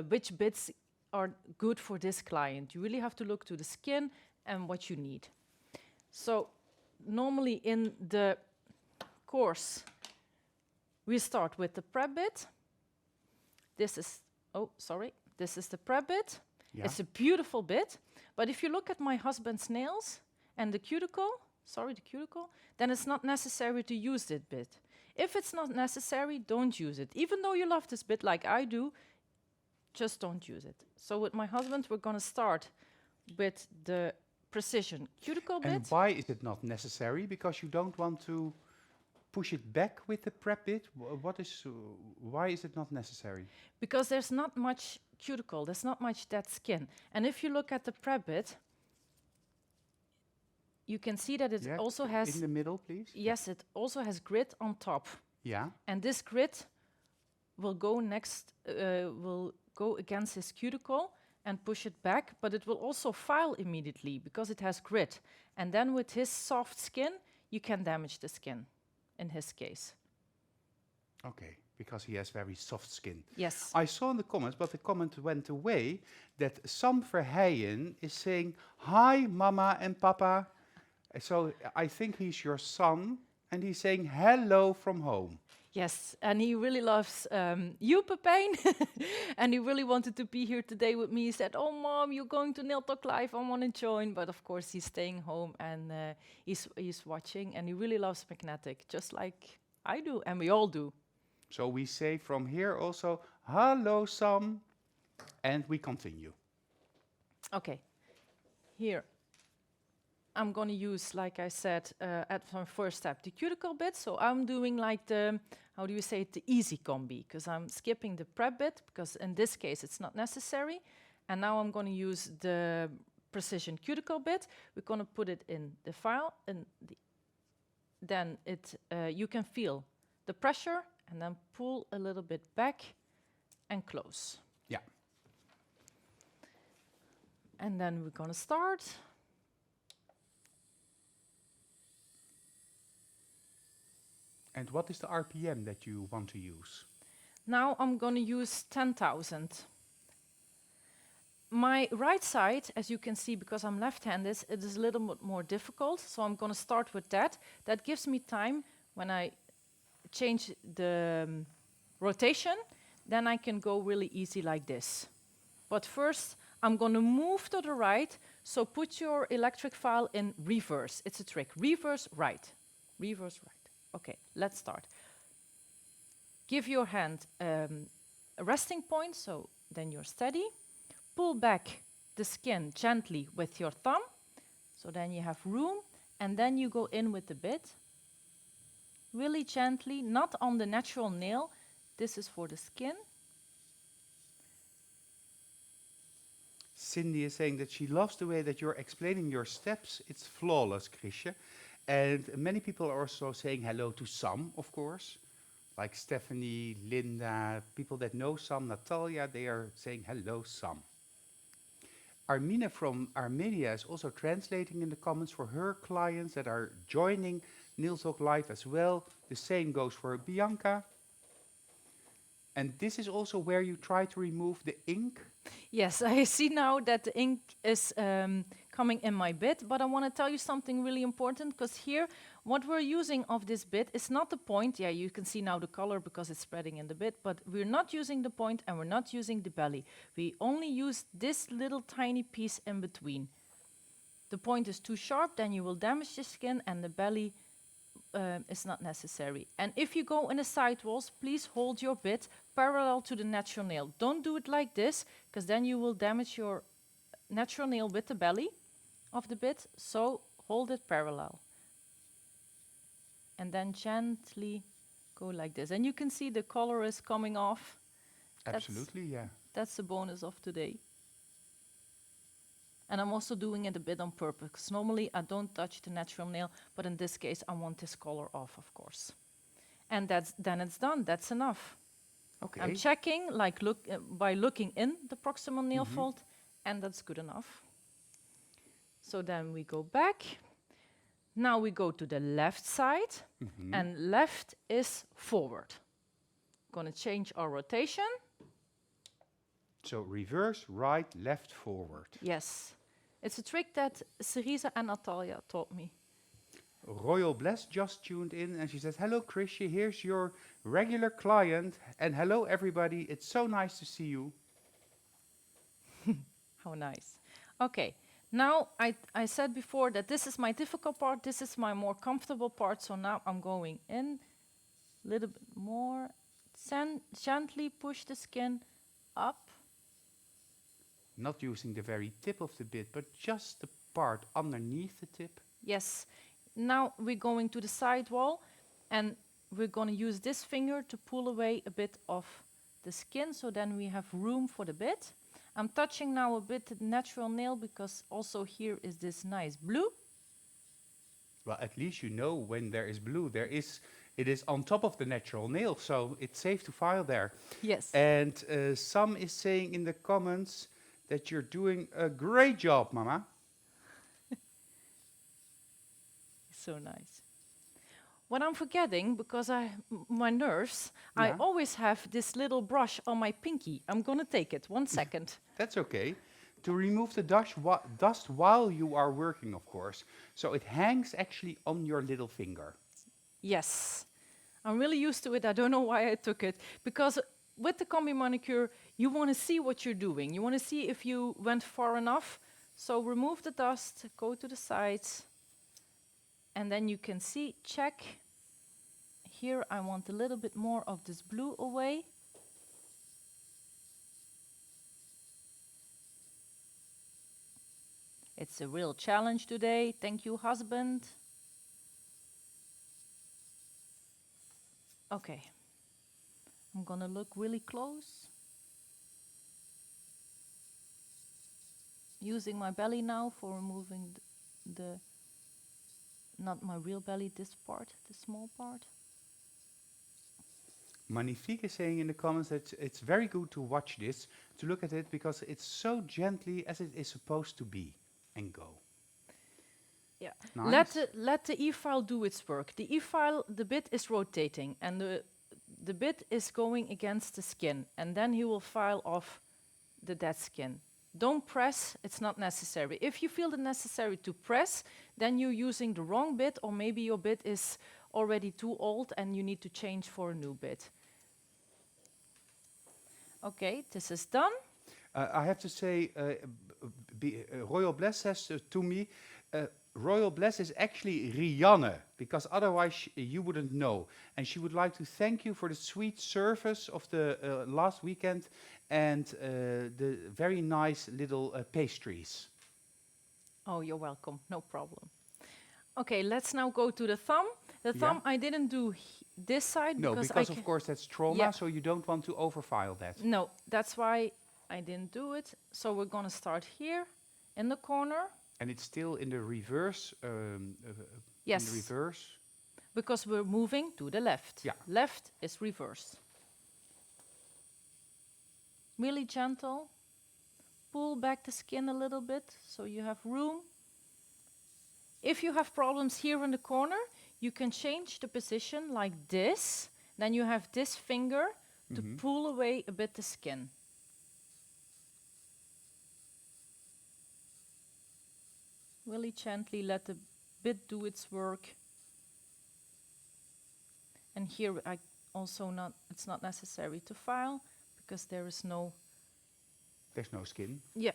which bits are good for this client. You really have to look to the skin and what you need. So normally in the course, we start with the prep bit. This is, this is the prep bit. Yeah. It's a beautiful bit, but if you look at my husband's nails and the cuticle, then it's not necessary to use that bit. If it's not necessary, don't use it. Even though you love this bit like I do, just don't use it. So with my husband, we're gonna start with the precision cuticle bit. And why is it not necessary? Because you don't want to push it back with the prep bit? Why is it not necessary? Because there's not much cuticle, there's not much dead skin. And if you look at the prep bit, you can see that it also has... In the middle, please. Yes, it also has grit on top. Yeah. And this grit will go against his cuticle and push it back, but it will also file immediately because it has grit. And then with his soft skin, you can damage the skin, in his case. Okay, because he has very soft skin. Yes. I saw in the comments, but the comment went away, that Sam Verheyen is saying, "Hi, Mama and Papa." So I think he's your son, and he's saying hello from home. Yes, and he really loves you, Pepijn, and he really wanted to be here today with me. He said, "Oh, Mom, you're going to Nail Talk Live, I want to join." But of course, he's staying home, and he's watching, and he really loves magnetic, just like I do, and we all do. So we say from here also, hello, Sam, and we continue. Okay, here. I'm going to use, like I said, at my first step, the cuticle bit. So I'm doing like the, how do you say it, the easy combi, because I'm skipping the prep bit, because in this case it's not necessary. And now I'm going to use the precision cuticle bit. We're going to put it in the file, and then you can feel the pressure, and then pull a little bit back and close. Yeah. And then we're going to start. And what is the RPM that you want to use? Now I'm going to use 10,000. My right side, as you can see, because I'm left-handed, it is a little bit more difficult. So I'm going to start with that. That gives me time when I change the rotation, then I can go really easy like this. But first, I'm going to move to the right. So put your electric file in reverse. It's a trick. Reverse right. Reverse right. Okay, let's start. Give your hand a resting point, so then you're steady. Pull back the skin gently with your thumb, so then you have room, and then you go in with the bit. Really gently, not on the natural nail. This is for the skin. Cindy is saying that she loves the way that you're explaining your steps. It's flawless, Chrisje. And many people are also saying hello to Sam, of course. Like Stephanie, Linda, people that know Sam, Natalia, they are saying hello, Sam. Armina from Armenia is also translating in the comments for her clients that are joining Nail Talk Live as well. The same goes for Bianca. And this is also where you try to remove the ink. Yes, I see now that the ink is coming in my bit, but I want to tell you something really important, because here, what we're using of this bit is not the point. Yeah, you can see now the color because it's spreading in the bit, but we're not using the point and we're not using the belly. We only use this little tiny piece in between. The point is too sharp, then you will damage the skin, and the belly is not necessary. And if you go in the side walls, please hold your bit parallel to the natural nail. Don't do it like this, because then you will damage your natural nail with the belly of the bit. So hold it parallel. And then gently go like this. And you can see the color is coming off. Absolutely, yeah. That's the bonus of today. And I'm also doing it a bit on purpose, because normally I don't touch the natural nail, but in this case I want this color off, of course. And then it's done, that's enough. Okay. I'm checking, like by looking in the proximal nail fold, and that's good enough. So then we go back. Now we go to the left side, and left is forward. Gonna change our rotation. So reverse, right, left, forward. Yes. It's a trick that Cerisa and Natalia taught me. Royal Bless just tuned in and she says, hello Chrisje, here's your regular client. And hello everybody, it's so nice to see you. How nice. Okay, now I said before that this is my difficult part, this is my more comfortable part, so now I'm going in a little bit more. Gently push the skin up. Not using the very tip of the bit, but just the part underneath the tip. Yes. Now we're going to the side wall and we're going to use this finger to pull away a bit of the skin, so then we have room for the bit. I'm touching now a bit the natural nail because also here is this nice blue. Well, at least you know when there is blue, it is on top of the natural nail, so it's safe to file there. Yes. And some is saying in the comments that you're doing a great job, Mama. So nice. What I'm forgetting, because my nerves, I always have this little brush on my pinky. I'm gonna take it, 1 second. That's okay. To remove the dust while you are working, of course. So it hangs actually on your little finger. Yes. I'm really used to it. I don't know why I took it. Because with the combi manicure, you want to see what you're doing. You want to see if you went far enough. So remove the dust, go to the sides. And then you can see, check. Here I want a little bit more of this blue away. It's a real challenge today. Thank you, husband. Okay. I'm gonna look really close. Using my belly now for removing the not my real belly, this part, the small part. Magnifique is saying in the comments that it's very good to watch this, to look at it, because it's so gently as it is supposed to be. And go. Yeah. Nice. Let the E-file do its work. The E-file, the bit is rotating, and the bit is going against the skin, and then he will file off the dead skin. Don't press, it's not necessary. If you feel it necessary to press, then you're using the wrong bit, or maybe your bit is already too old and you need to change for a new bit. Okay, this is done. I have to say, Royal Bless says to me, Royal Bless is actually Rianne, because otherwise you wouldn't know. And she would like to thank you for the sweet service of the last weekend and the very nice little pastries. Oh, you're welcome, no problem. Okay, let's now go to the thumb. The thumb I didn't do this side. No, because of course that's trauma, so you don't want to overfile that. No, that's why I didn't do it. So we're gonna start here in the corner. And it's still in the reverse. Yes. In the reverse. Because we're moving to the left. Yeah. Left is reverse. Really gentle. Pull back the skin a little bit so you have room. If you have problems here in the corner, you can change the position like this. Then you have this finger to pull away a bit the skin. Really gently let the bit do its work. And here I also it's not necessary to file because there's no skin. Yeah.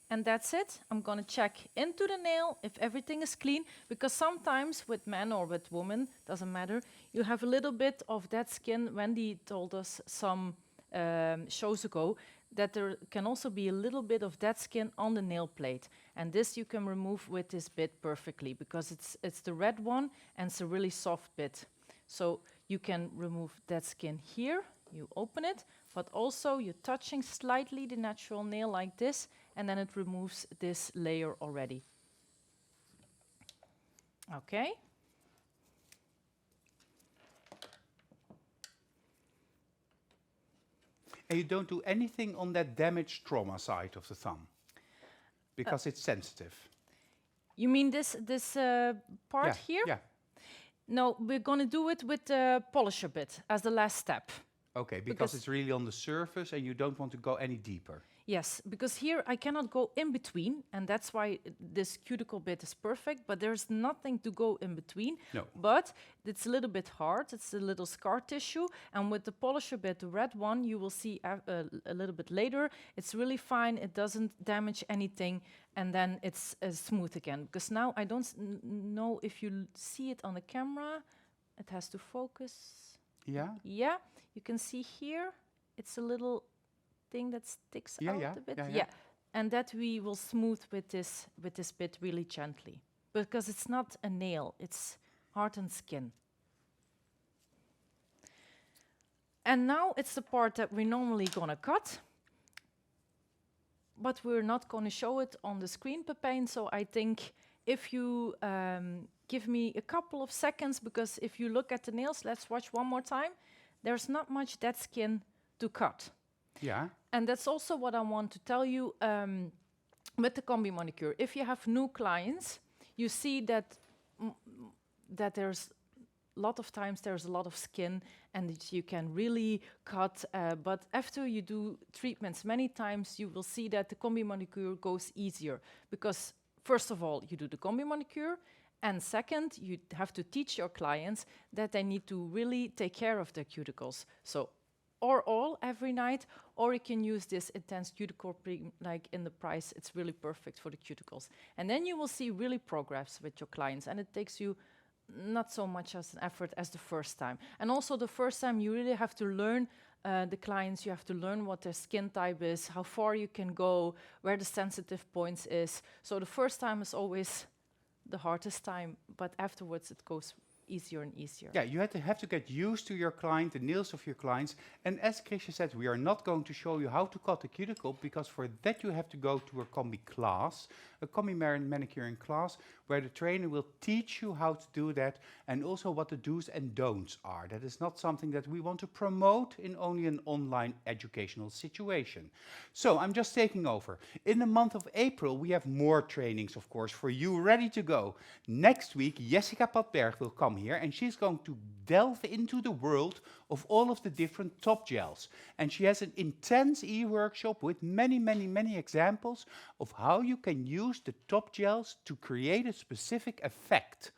And that's it. I'm gonna check into the nail if everything is clean, because sometimes with men or with women, doesn't matter, you have a little bit of dead skin. Wendy told us some shows ago that there can also be a little bit of dead skin on the nail plate. And this you can remove with this bit perfectly, because it's the red one and it's a really soft bit. So you can remove that skin here, you open it, but also you're touching slightly the natural nail like this, and then it removes this layer already. Okay. And you don't do anything on that damaged trauma side of the thumb, because it's sensitive. You mean this part Yeah, here? Yeah. No, we're going to do it with the polisher bit as the last step. Okay, because Because- it's really on the surface and you don't want to go any deeper. Yes, because here I cannot go in between, and that's why this cuticle bit is perfect, but there's nothing to go in between. No. But it's a little bit hard, it's a little scar tissue, and with the polisher bit, the red one, you will see a little bit later, it's really fine, it doesn't damage anything, and then it's smooth again. Because now I don't know if you see it on the camera, it has to focus. Yeah? Yeah, you can see here, it's a little thing that sticks Yeah, out yeah, a bit. yeah. And that we will smooth with this bit really gently, because it's not a nail, it's hardened skin. And now it's the part that we're normally gonna cut, but we're not gonna show it on the screen, Pepijn, so I think if you give me a couple of seconds, because if you look at the nails, let's watch one more time, there's not much dead skin to cut. Yeah. And that's also what I want to tell you with the combi manicure. If you have new clients, you see that that there's a lot of times there's a lot of skin and that you can really cut. But after you do treatments many times, you will see that the combi manicure goes easier. Because first of all, you do the combi manicure. And second, you have to teach your clients that they need to really take care of their cuticles. So or all every night, or you can use this intense cuticle cream like in the price. It's really perfect for the cuticles. And then you will see really progress with your clients, and it takes you not so much as an effort as the first time. And also the first time you really have to learn the clients, you have to learn what their skin type is, how far you can go, where the sensitive points is. So the first time is always the hardest time, but afterwards it goes easier and easier. Yeah, you have to get used to your client, the nails of your clients. And as Chrisje said, we are not going to show you how to cut the cuticle, because for that you have to go to a combi class, a combi manicuring class, where the trainer will teach you how to do that and also what the do's and don'ts are. That is not something that we want to promote in only an online educational situation. So I'm just taking over. In the month of April, we have more trainings, of course, for you ready to go. Next week, Jessica Padberg will come here, and she's going to delve into the world of all of the different top gels. And she has an intense e-workshop with many examples of how you can use the top gels to create a specific effect.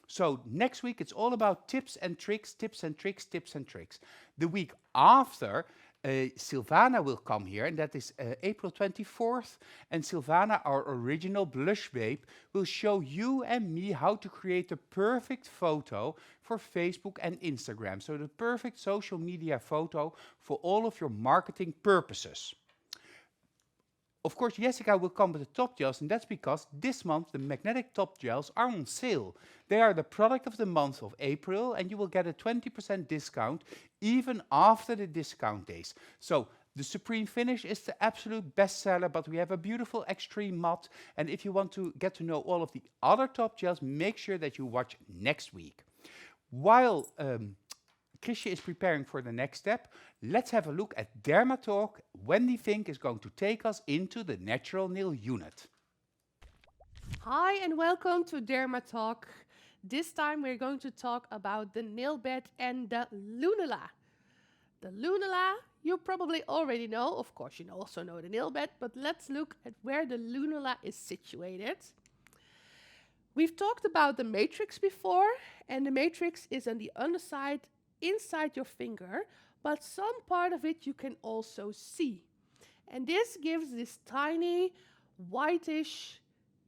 So next week, it's all about tips and tricks, tips and tricks, tips and tricks. The week after, Silvana will come here, and that is April 24th. And Silvana, our original blush babe, will show you and me how to create the perfect photo for Facebook and Instagram. So the perfect social media photo for all of your marketing purposes. Of course, Jessica will come with the top gels, and that's because this month the magnetic top gels are on sale. They are the product of the month of April, and you will get a 20% discount even after the discount days. So the Supreme Finish is the absolute bestseller, but we have a beautiful extreme matte. And if you want to get to know all of the other top gels, make sure that you watch next week. While Chrisje is preparing for the next step, let's have a look at Dermatalk. Wendy Fink is going to take us into the natural nail unit. Hi and welcome to Dermatalk. This time we're going to talk about the nail bed and the lunula. The lunula you probably already know. Of course, you also know the nail bed, but let's look at where the lunula is situated. We've talked about the matrix before, and the matrix is on the underside inside your finger, but some part of it you can also see. And this gives this tiny whitish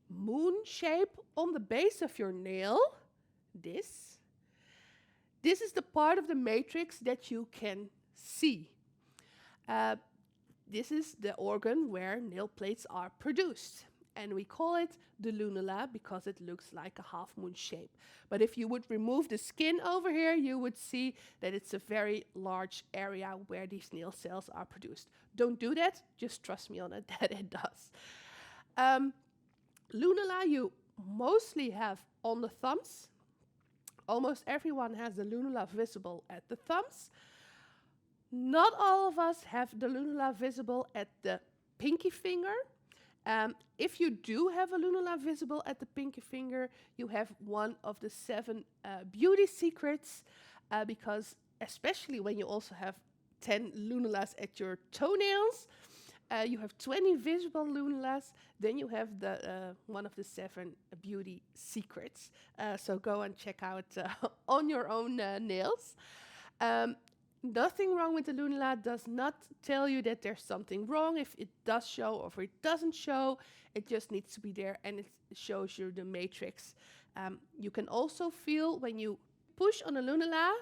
moon shape on the base of your nail. This is the part of the matrix that you can see. This is the organ where nail plates are produced. And we call it the lunula because it looks like a half moon shape. But if you would remove the skin over here, you would see that it's a very large area where these nail cells are produced. Don't do that, just trust me on it that it does. Lunula you mostly have on the thumbs. Almost everyone has the lunula visible at the thumbs. Not all of us have the lunula visible at the pinky finger. If you do have a lunula visible at the pinky finger, you have one of the 7 beauty secrets, because especially when you also have 10 lunulas at your toenails. You have 20 visible lunulas. Then you have the one of the 7 beauty secrets. So go and check out on your own nails. Nothing wrong with the lunula does not tell you that there's something wrong. If it does show or if it doesn't show, it just needs to be there and it shows you the matrix. You can also feel when you push on a lunula,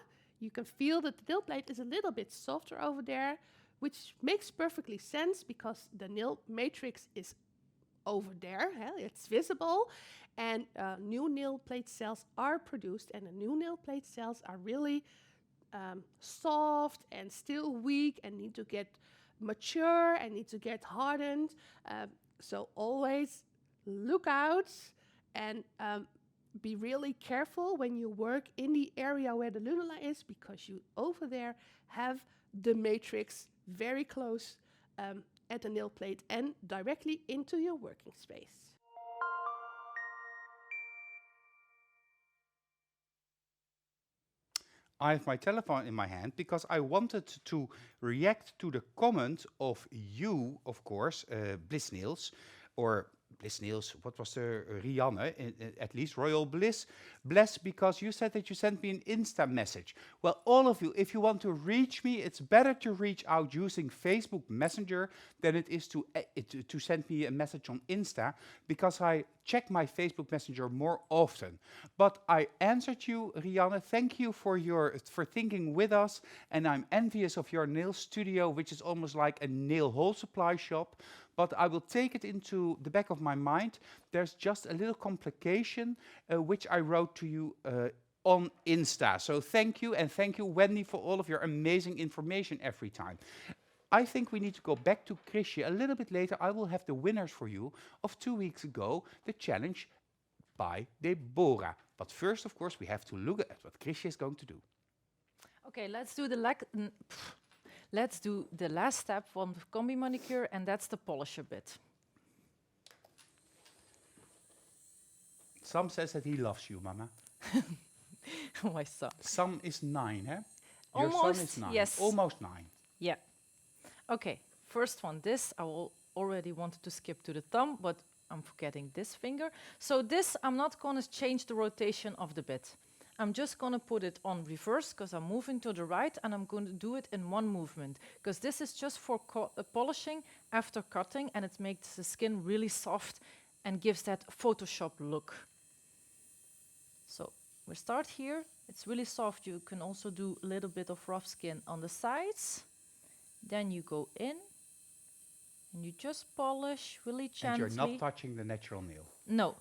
you can feel that the nail plate is a little bit softer over there, which makes perfectly sense because the nail matrix is over there, it's visible, and new nail plate cells are produced, and the new nail plate cells are really soft and still weak and need to get mature and need to get hardened. So always look out and be really careful when you work in the area where the lunula is, because you over there have the matrix very close at the nail plate and directly into your working space. I have my telephone in my hand because I wanted to react to the comment of you, of course, Bliss Nails, or Bliss Nails, what was the Rianne, at least Royal Bliss, Bless, because you said that you sent me an Insta message. Well, all of you, if you want to reach me, it's better to reach out using Facebook Messenger than it is to send me a message on Insta, because I check my Facebook Messenger more often. But I answered you, Rianne. Thank you for thinking with us, and I'm envious of your nail studio, which is almost like a nail hole supply shop. But I will take it into the back of my mind. There's just a little complication which I wrote to you on Insta. So thank you, and thank you, Wendy, for all of your amazing information every time. I think we need to go back to Chrisje. A little bit later, I will have the winners for you of 2 weeks ago, the challenge by Deborah. But first, of course, we have to look at what Chrisje is going to do. Okay, let's do the last step from the combi manicure, and that's the polisher bit. Sam says that he loves you, Mama. My son. Sam is 9, eh? Your Almost, son is 9. yes. Almost 9. Yeah. Okay, first one, this, I already wanted to skip to the thumb, but I'm forgetting this finger. So this, I'm not going to change the rotation of the bit. I'm just going to put it on reverse because I'm moving to the right, and I'm going to do it in one movement because this is just for polishing after cutting, and it makes the skin really soft and gives that Photoshop look. So we start here. It's really soft. You can also do a little bit of rough skin on the sides. Then you go in and you just polish really gently. And you're not touching the natural nail. No.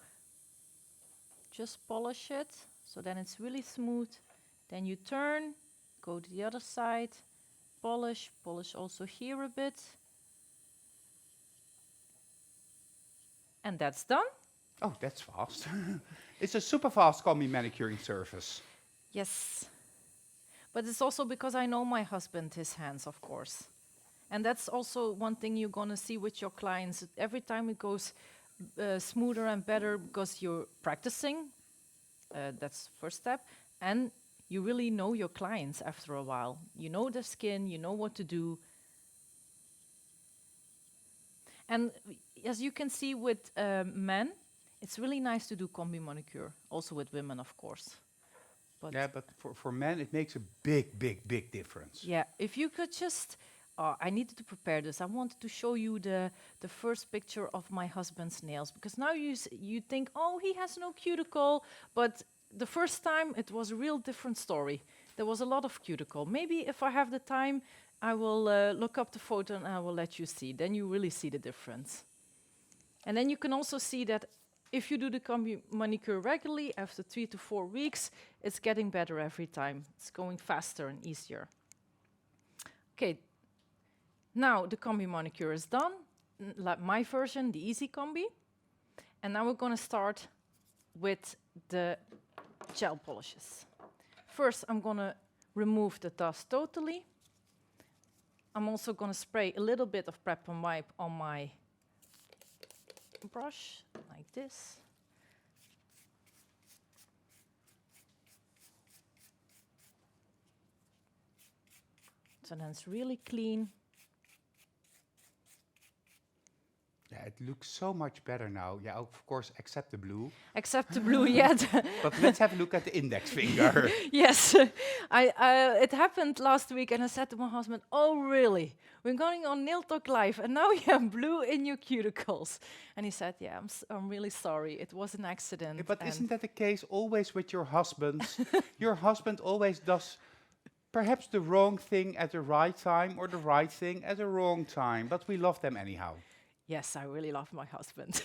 Just polish it. So then it's really smooth. Then you turn, go to the other side, polish also here a bit. And that's done. Oh, that's fast. It's a super fast combi manicuring service. Yes. But it's also because I know my husband, his hands, of course. And that's also one thing you're going to see with your clients. Every time it goes smoother and better because you're practicing. That's the first step. And you really know your clients after a while. You know their skin, you know what to do. And as you can see with men, it's really nice to do combi manicure. Also with women, of course. But yeah, but for men, it makes a big difference. Yeah, if you could just... I needed to prepare this. I wanted to show you the first picture of my husband's nails, because now you think, oh, he has no cuticle, but the first time it was a real different story. There was a lot of cuticle. Maybe if I have the time, I will look up the photo and I will let you see. Then you really see the difference. And then you can also see that if you do the combi manicure regularly, after 3 to 4 weeks, it's getting better every time. It's going faster and easier. Okay. Now the combi manicure is done, like my version, the easy combi. And now we're going to start with the gel polishes. First, I'm going to remove the dust totally. I'm also going to spray a little bit of prep and wipe on my brush, like this. So then it's really clean. Yeah, it looks so much better now. Yeah, of course, except the blue. Except the blue yet. But let's have a look at the index finger. Yes, it happened last week, and I said to my husband, "Oh, really? We're going on Nail Talk Live, and now you have blue in your cuticles." And he said, "Yeah, I'm really sorry. It was an accident." But and isn't that the case always with your husbands? Your husband always does perhaps the wrong thing at the right time or the right thing at the wrong time, but we love them anyhow. Yes, I really love my husband,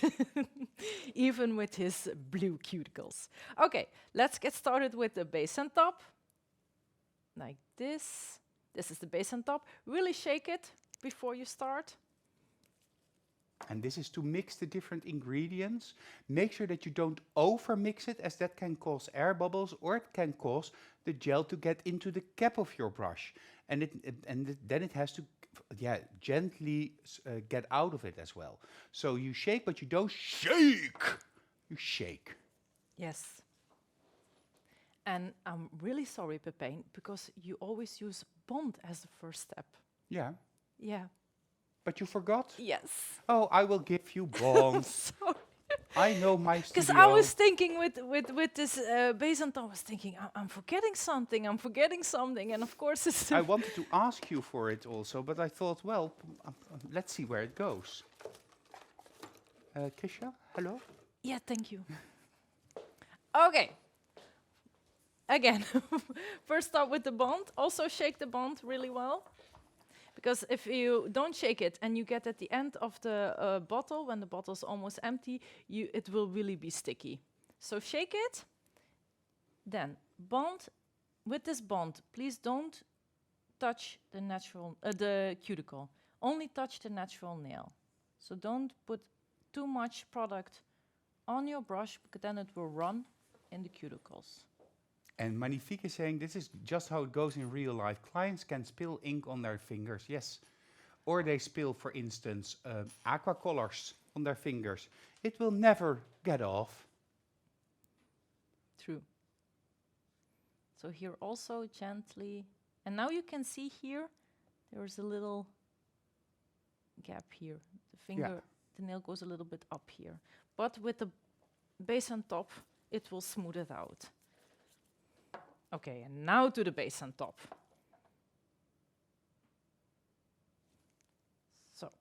even with his blue cuticles. Okay, let's get started with the base and top. Like this. This is the base and top. Really shake it before you start. And this is to mix the different ingredients. Make sure that you don't over mix it, as that can cause air bubbles, or it can cause the gel to get into the cap of your brush. And then it has to gently get out of it as well. So you shake, but you don't shake. You shake. Yes. And I'm really sorry, Pepijn, because you always use bond as the first step. Yeah. Yeah. But you forgot? Yes. Oh, I will give you bonds. Sorry. I know my Because studio. I was thinking with this base and top, I was thinking, I'm forgetting something, and of course it's... I wanted to ask you for it also, but I thought, well, let's see where it goes. Chrisje, hello? Yeah, thank you. Okay. Again, first start with the bond. Also shake the bond really well. Because if you don't shake it and you get at the end of the bottle, when the bottle's almost empty, it will really be sticky. So shake it. Then bond. With this bond, please don't touch the cuticle. Only touch the natural nail. So don't put too much product on your brush, because then it will run in the cuticles. And Magnifique is saying this is just how it goes in real life. Clients can spill ink on their fingers, yes. Or they spill, for instance, aqua colors on their fingers. It will never get off. True. So here also gently, and now you can see here, there's a little gap here. The finger, the nail goes a little bit up here. But with the base and top, it will smooth it out. Okay, and now to the base and top. So,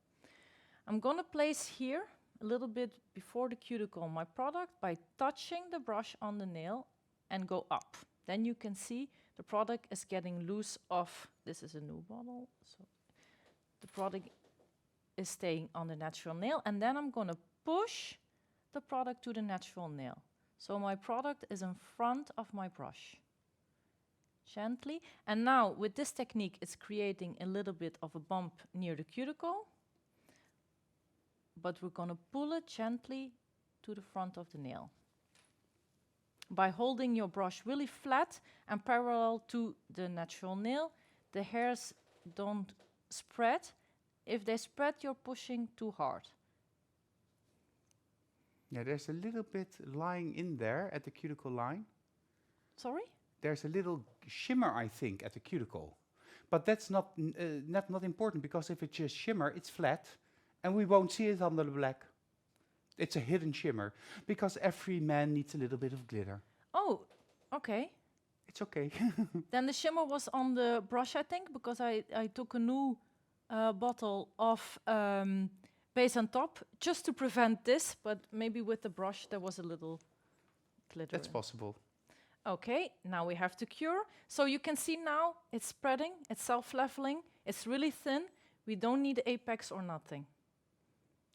I'm gonna place here, a little bit before the cuticle, my product by touching the brush on the nail and go up. Then you can see the product is getting loose off. This is a new bottle, so the product is staying on the natural nail, and then I'm gonna push the product to the natural nail. So my product is in front of my brush. Gently. And now with this technique, it's creating a little bit of a bump near the cuticle, but we're gonna pull it gently to the front of the nail. By holding your brush really flat and parallel to the natural nail, the hairs don't spread. If they spread, you're pushing too hard. Yeah, there's a little bit lying in there at the cuticle line. Sorry? There's a little shimmer, I think, at the cuticle. But that's not important, because if it's just shimmer, it's flat, and we won't see it under the black. It's a hidden shimmer, because every man needs a little bit of glitter. Oh, okay. It's okay. Then the shimmer was on the brush, I think, because I took a new bottle of base and top just to prevent this, but maybe with the brush there was a little glitter. That's possible. Okay, now we have to cure. So you can see now it's spreading, it's self-leveling, it's really thin. We don't need apex or nothing.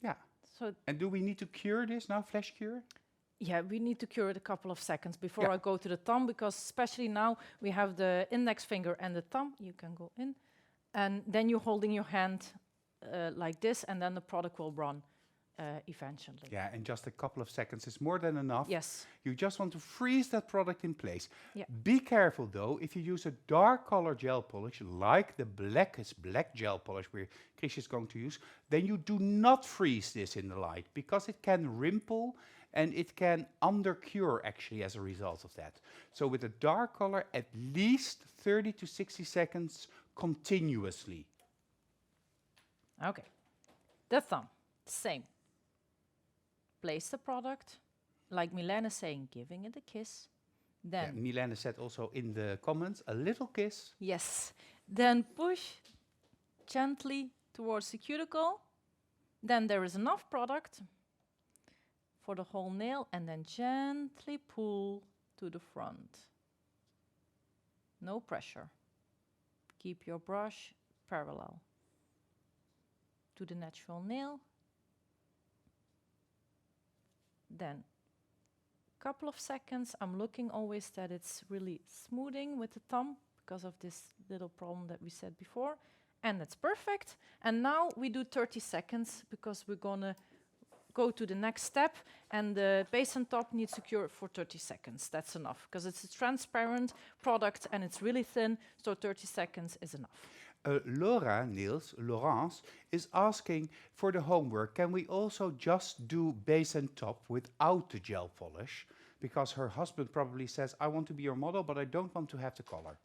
Yeah. So And do we need to cure this now, flash cure? yeah, we need to cure it a couple of seconds before I go to the thumb, because especially now we have the index finger and the thumb. You can go in, and then you're holding your hand like this, and then the product will run eventually. Yeah, and just a couple of seconds is more than enough. Yes. You just want to freeze that product in place. Yeah. Be careful though, if you use a dark color gel polish, like the blackest black gel polish Chrisje is going to use, then you do not freeze this in the light, because it can rimple and it can undercure actually as a result of that. So with a dark color, at least 30 to 60 seconds continuously. Okay. The thumb, same. Place the product, like Milena is saying, giving it a kiss. Yeah, Then, Milena said also in the comments, a little kiss. yes. Then push gently towards the cuticle. Then there is enough product for the whole nail, and then gently pull to the front. No pressure. Keep your brush parallel to the natural nail. Then, couple of seconds, I'm looking always that it's really smoothing with the thumb because of this little problem that we said before. And that's perfect. And now we do 30 seconds because we're gonna go to the next step, and the base and top needs to cure for 30 seconds. That's enough because it's a transparent product and it's really thin, so 30 seconds is enough. Laurence is asking for the homework, can we also just do base and top without the gel polish? Because her husband probably says, I want to be your model, but I don't want to have the color.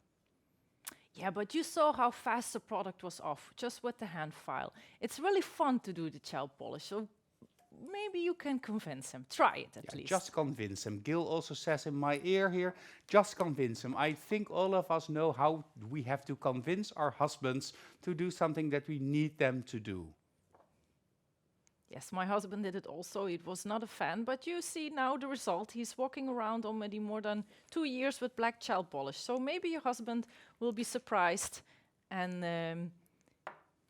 Yeah, but you saw how fast the product was off, just with the hand file. It's really fun to do the gel polish, so maybe you can convince him. Try it at least. Just convince him. Gil also says in my ear here, just convince him. I think all of us know how we have to convince our husbands to do something that we need them to do. Yes, my husband did it also. He was not a fan, but you see now the result. He's walking around already more than 2 years with black gel polish. So maybe your husband will be surprised and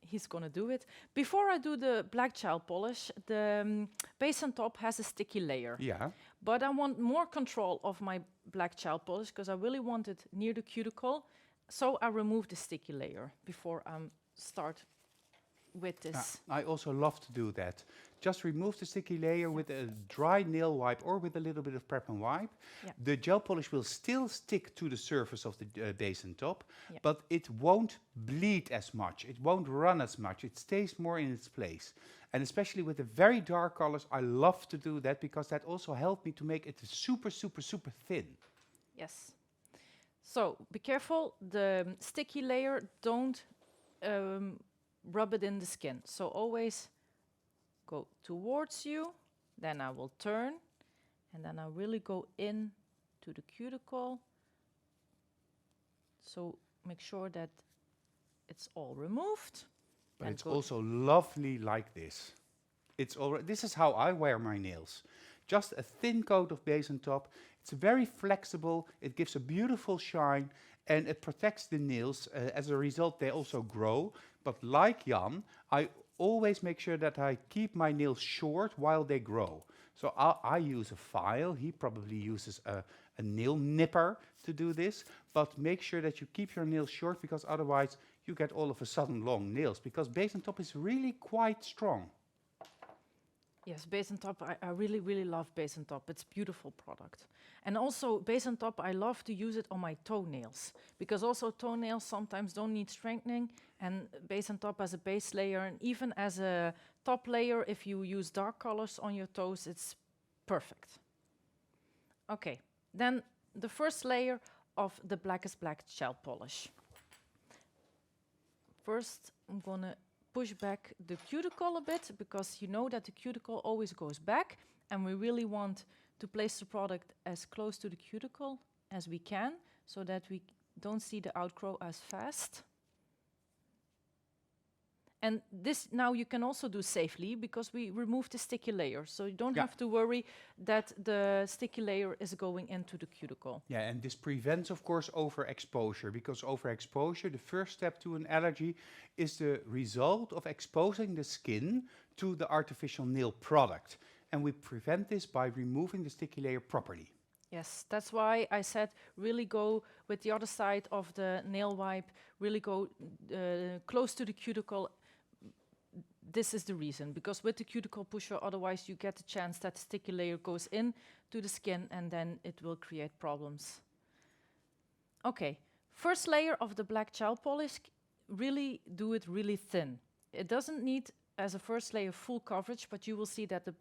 he's gonna do it. Before I do the black gel polish, the base and top has a sticky layer. Yeah. But I want more control of my black gel polish because I really want it near the cuticle. So I remove the sticky layer before I start with this. I also love to do that. Just remove the sticky layer with a dry nail wipe or with a little bit of prep and wipe. Yeah. The gel polish will still stick to the surface of the base and top, Yeah. but it won't bleed as much. It won't run as much. It stays more in its place. And especially with the very dark colors, I love to do that because that also helped me to make it super, super, super thin. Yes. So be careful, the sticky layer, don't rub it in the skin. So always go towards you, then I will turn, and then I really go in to the cuticle. So make sure that it's all removed. But and it's go also lovely like this. It's already, this is how I wear my nails. Just a thin coat of base and top. It's very flexible, it gives a beautiful shine, and it protects the nails. As a result, they also grow. But like Jan, I always make sure that I keep my nails short while they grow. So I use a file. He probably uses a nail nipper to do this. But make sure that you keep your nails short because otherwise you get all of a sudden long nails. Because base and top is really quite strong. Yes, base and top, I really, really love base and top. It's a beautiful product. And also, base and top, I love to use it on my toenails. Because also toenails sometimes don't need strengthening. And base and top as a base layer, and even as a top layer, if you use dark colors on your toes, it's perfect. Okay, then the first layer of the blackest black gel polish. First, I'm gonna push back the cuticle a bit because you know that the cuticle always goes back and we really want to place the product as close to the cuticle as we can so that we don't see the outgrow as fast. And this now you can also do safely because we remove the sticky layer. So you don't have to worry that the sticky layer is going into the cuticle. Yeah, and this prevents, of course, overexposure. Because overexposure, the first step to an allergy, is the result of exposing the skin to the artificial nail product. And we prevent this by removing the sticky layer properly. Yes, that's why I said really go with the other side of the nail wipe, really go close to the cuticle. This is the reason, because with the cuticle pusher, otherwise you get the chance that the sticky layer goes in to the skin and then it will create problems. Okay, first layer of the black gel polish, really do it really thin. It doesn't need, as a first layer, full coverage, but you will see that the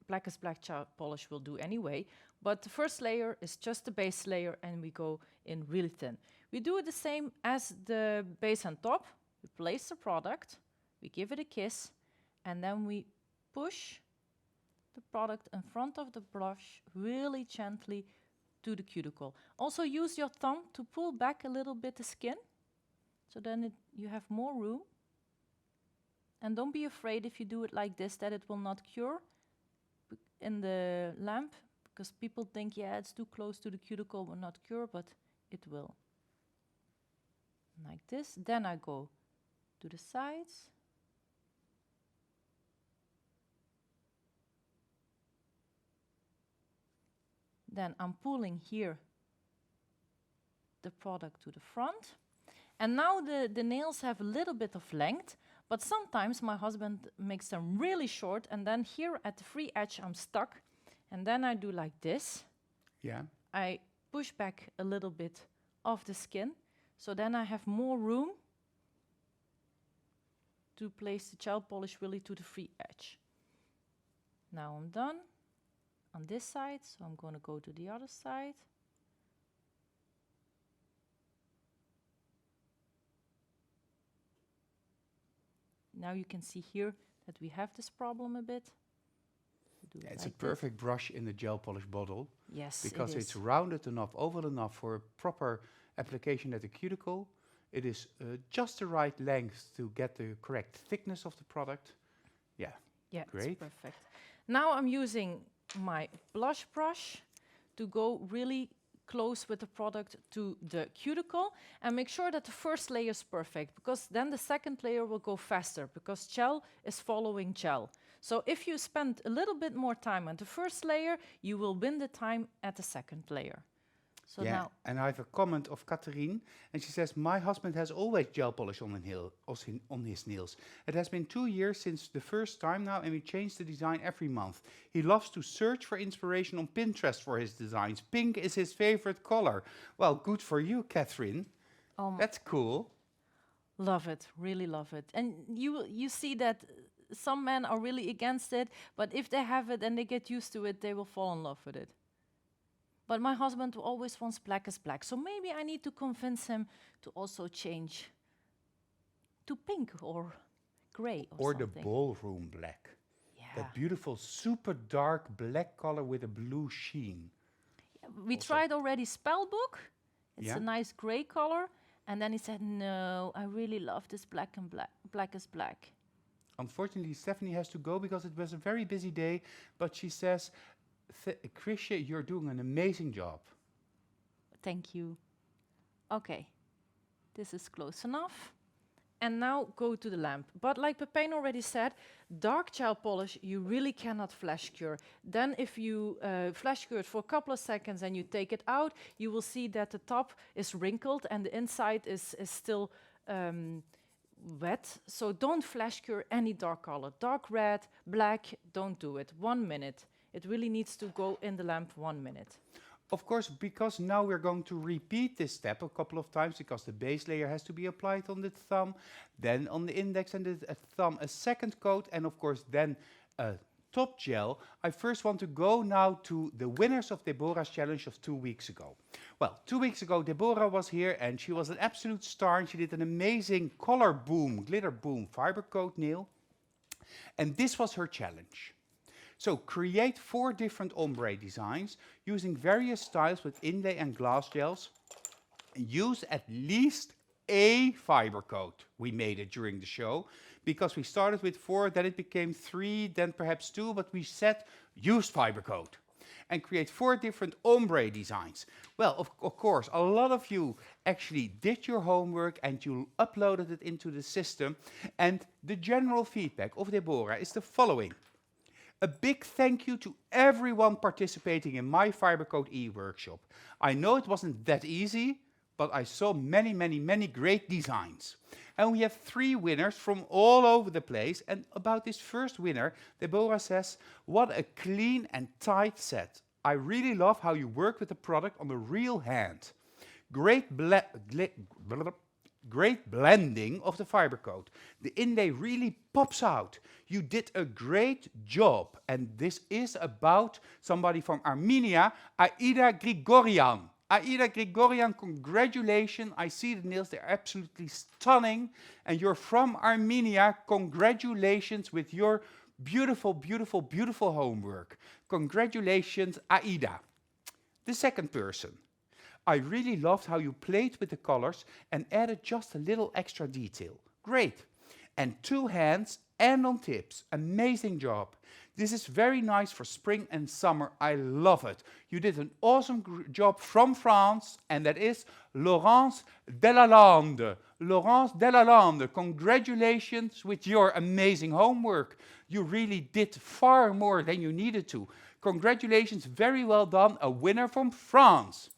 blackest black gel polish will do anyway. But the first layer is just the base layer and we go in really thin. We do it the same as the base and top. We place the product, we give it a kiss, and then we push the product in front of the brush really gently to the cuticle. Also use your thumb to pull back a little bit the skin, so then you have more room. And don't be afraid if you do it like this that it will not cure in the lamp, because people think, yeah, it's too close to the cuticle, will not cure, but it will. Like this. Then I go to the sides. Then I'm pulling here the product to the front. And now the nails have a little bit of length, but sometimes my husband makes them really short, and then here at the free edge I'm stuck. And then I do like this. Yeah. I push back a little bit of the skin, so then I have more room to place the gel polish really to the free edge. Now I'm done on this side, so I'm going to go to the other side. Now you can see here that we have this problem a bit. Yeah, it's a perfect brush in the gel polish bottle. Yes, because it it's is. rounded enough, oval enough for a proper application at the cuticle. It is just the right length to get the correct thickness of the product. Yeah, Yeah, great. it's perfect. Now I'm using my blush brush to go really close with the product to the cuticle and make sure that the first layer is perfect, because then the second layer will go faster, because gel is following gel. So if you spend a little bit more time on the first layer, you will win the time at the second layer. So yeah, now, and I have a comment of Catherine, and she says, my husband has always gel polish on, on his nails. It has been 2 years since the first time now, and we change the design every month. He loves to search for inspiration on Pinterest for his designs. Pink is his favorite color. Well, good for you, Catherine. That's cool. love it, really love it. And you see that some men are really against it, but if they have it and they get used to it, they will fall in love with it. But my husband always wants black as black, so maybe I need to convince him to also change to pink or gray or Or something. the ballroom black. Yeah. That beautiful, super dark black color with a blue sheen. We also. tried already Spellbook. It's Yeah. a nice gray color. And then he said, no, I really love this black and black as black. Unfortunately, Stephanie has to go because it was a very busy day, but she says, Chrisje, you're doing an amazing job. Thank you. Okay, this is close enough. And now go to the lamp. But like Pepijn already said, dark gel polish you really cannot flash cure. Then if you flash cure it for a couple of seconds and you take it out, you will see that the top is wrinkled and the inside is still wet. So don't flash cure any dark color. Dark red, black, don't do it. 1 minute. It really needs to go in the lamp 1 minute. Of course, because now we're going to repeat this step a couple of times, because the base layer has to be applied on the thumb, then on the index and the thumb a second coat, and of course then a top gel. I first want to go now to the winners of Deborah's challenge of 2 weeks ago. Well, 2 weeks ago Deborah was here and she was an absolute star, and she did an amazing color boom, glitter boom fiber coat nail. And this was her challenge. So create 4 different ombre designs using various styles with inlay and glass gels. Use at least a fiber coat. We made it during the show because we started with 4, then it became 3, then perhaps 2, but we said use fiber coat. And create 4 different ombre designs. Well, of course, a lot of you actually did your homework and you uploaded it into the system. And the general feedback of Deborah is the following. A big thank you to everyone participating in my Fibercoat e-workshop. I know it wasn't that easy, but I saw many great designs. And we have 3 winners from all over the place. And about this first winner, Deborah says, what a clean and tight set. I really love how you work with the product on the real hand. Great blending of the fiber coat. The inlay really pops out. You did a great job. And this is about somebody from Armenia, Aida Grigorian. Aida Grigorian, congratulations. I see the nails, they're absolutely stunning. And you're from Armenia. Congratulations with your beautiful, beautiful, beautiful homework. Congratulations, Aida. The second person. I really loved how you played with the colors and added just a little extra detail. Great. And 2 hands and on tips. Amazing job. This is very nice for spring and summer. I love it. You did an awesome job from France, and that is Laurence Delalande. Laurence Delalande, congratulations with your amazing homework. You really did far more than you needed to. Congratulations, very well done, a winner from France.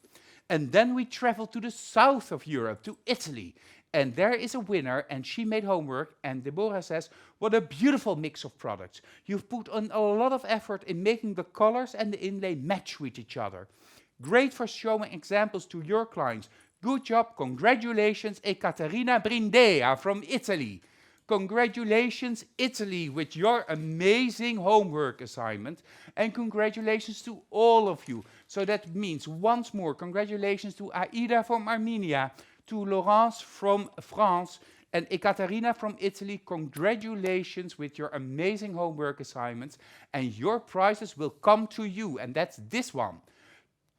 And then we traveled to the south of Europe, to Italy. And there is a winner, and she made homework, and Deborah says, what a beautiful mix of products. You've put on a lot of effort in making the colors and the inlay match with each other. Great for showing examples to your clients. Good job, congratulations, Ekaterina Brindea from Italy. Congratulations, Italy, with your amazing homework assignment. And congratulations to all of you. So that means, once more, congratulations to Aida from Armenia, to Laurence from France, and Ekaterina from Italy. Congratulations with your amazing homework assignments. And your prizes will come to you, and that's this one.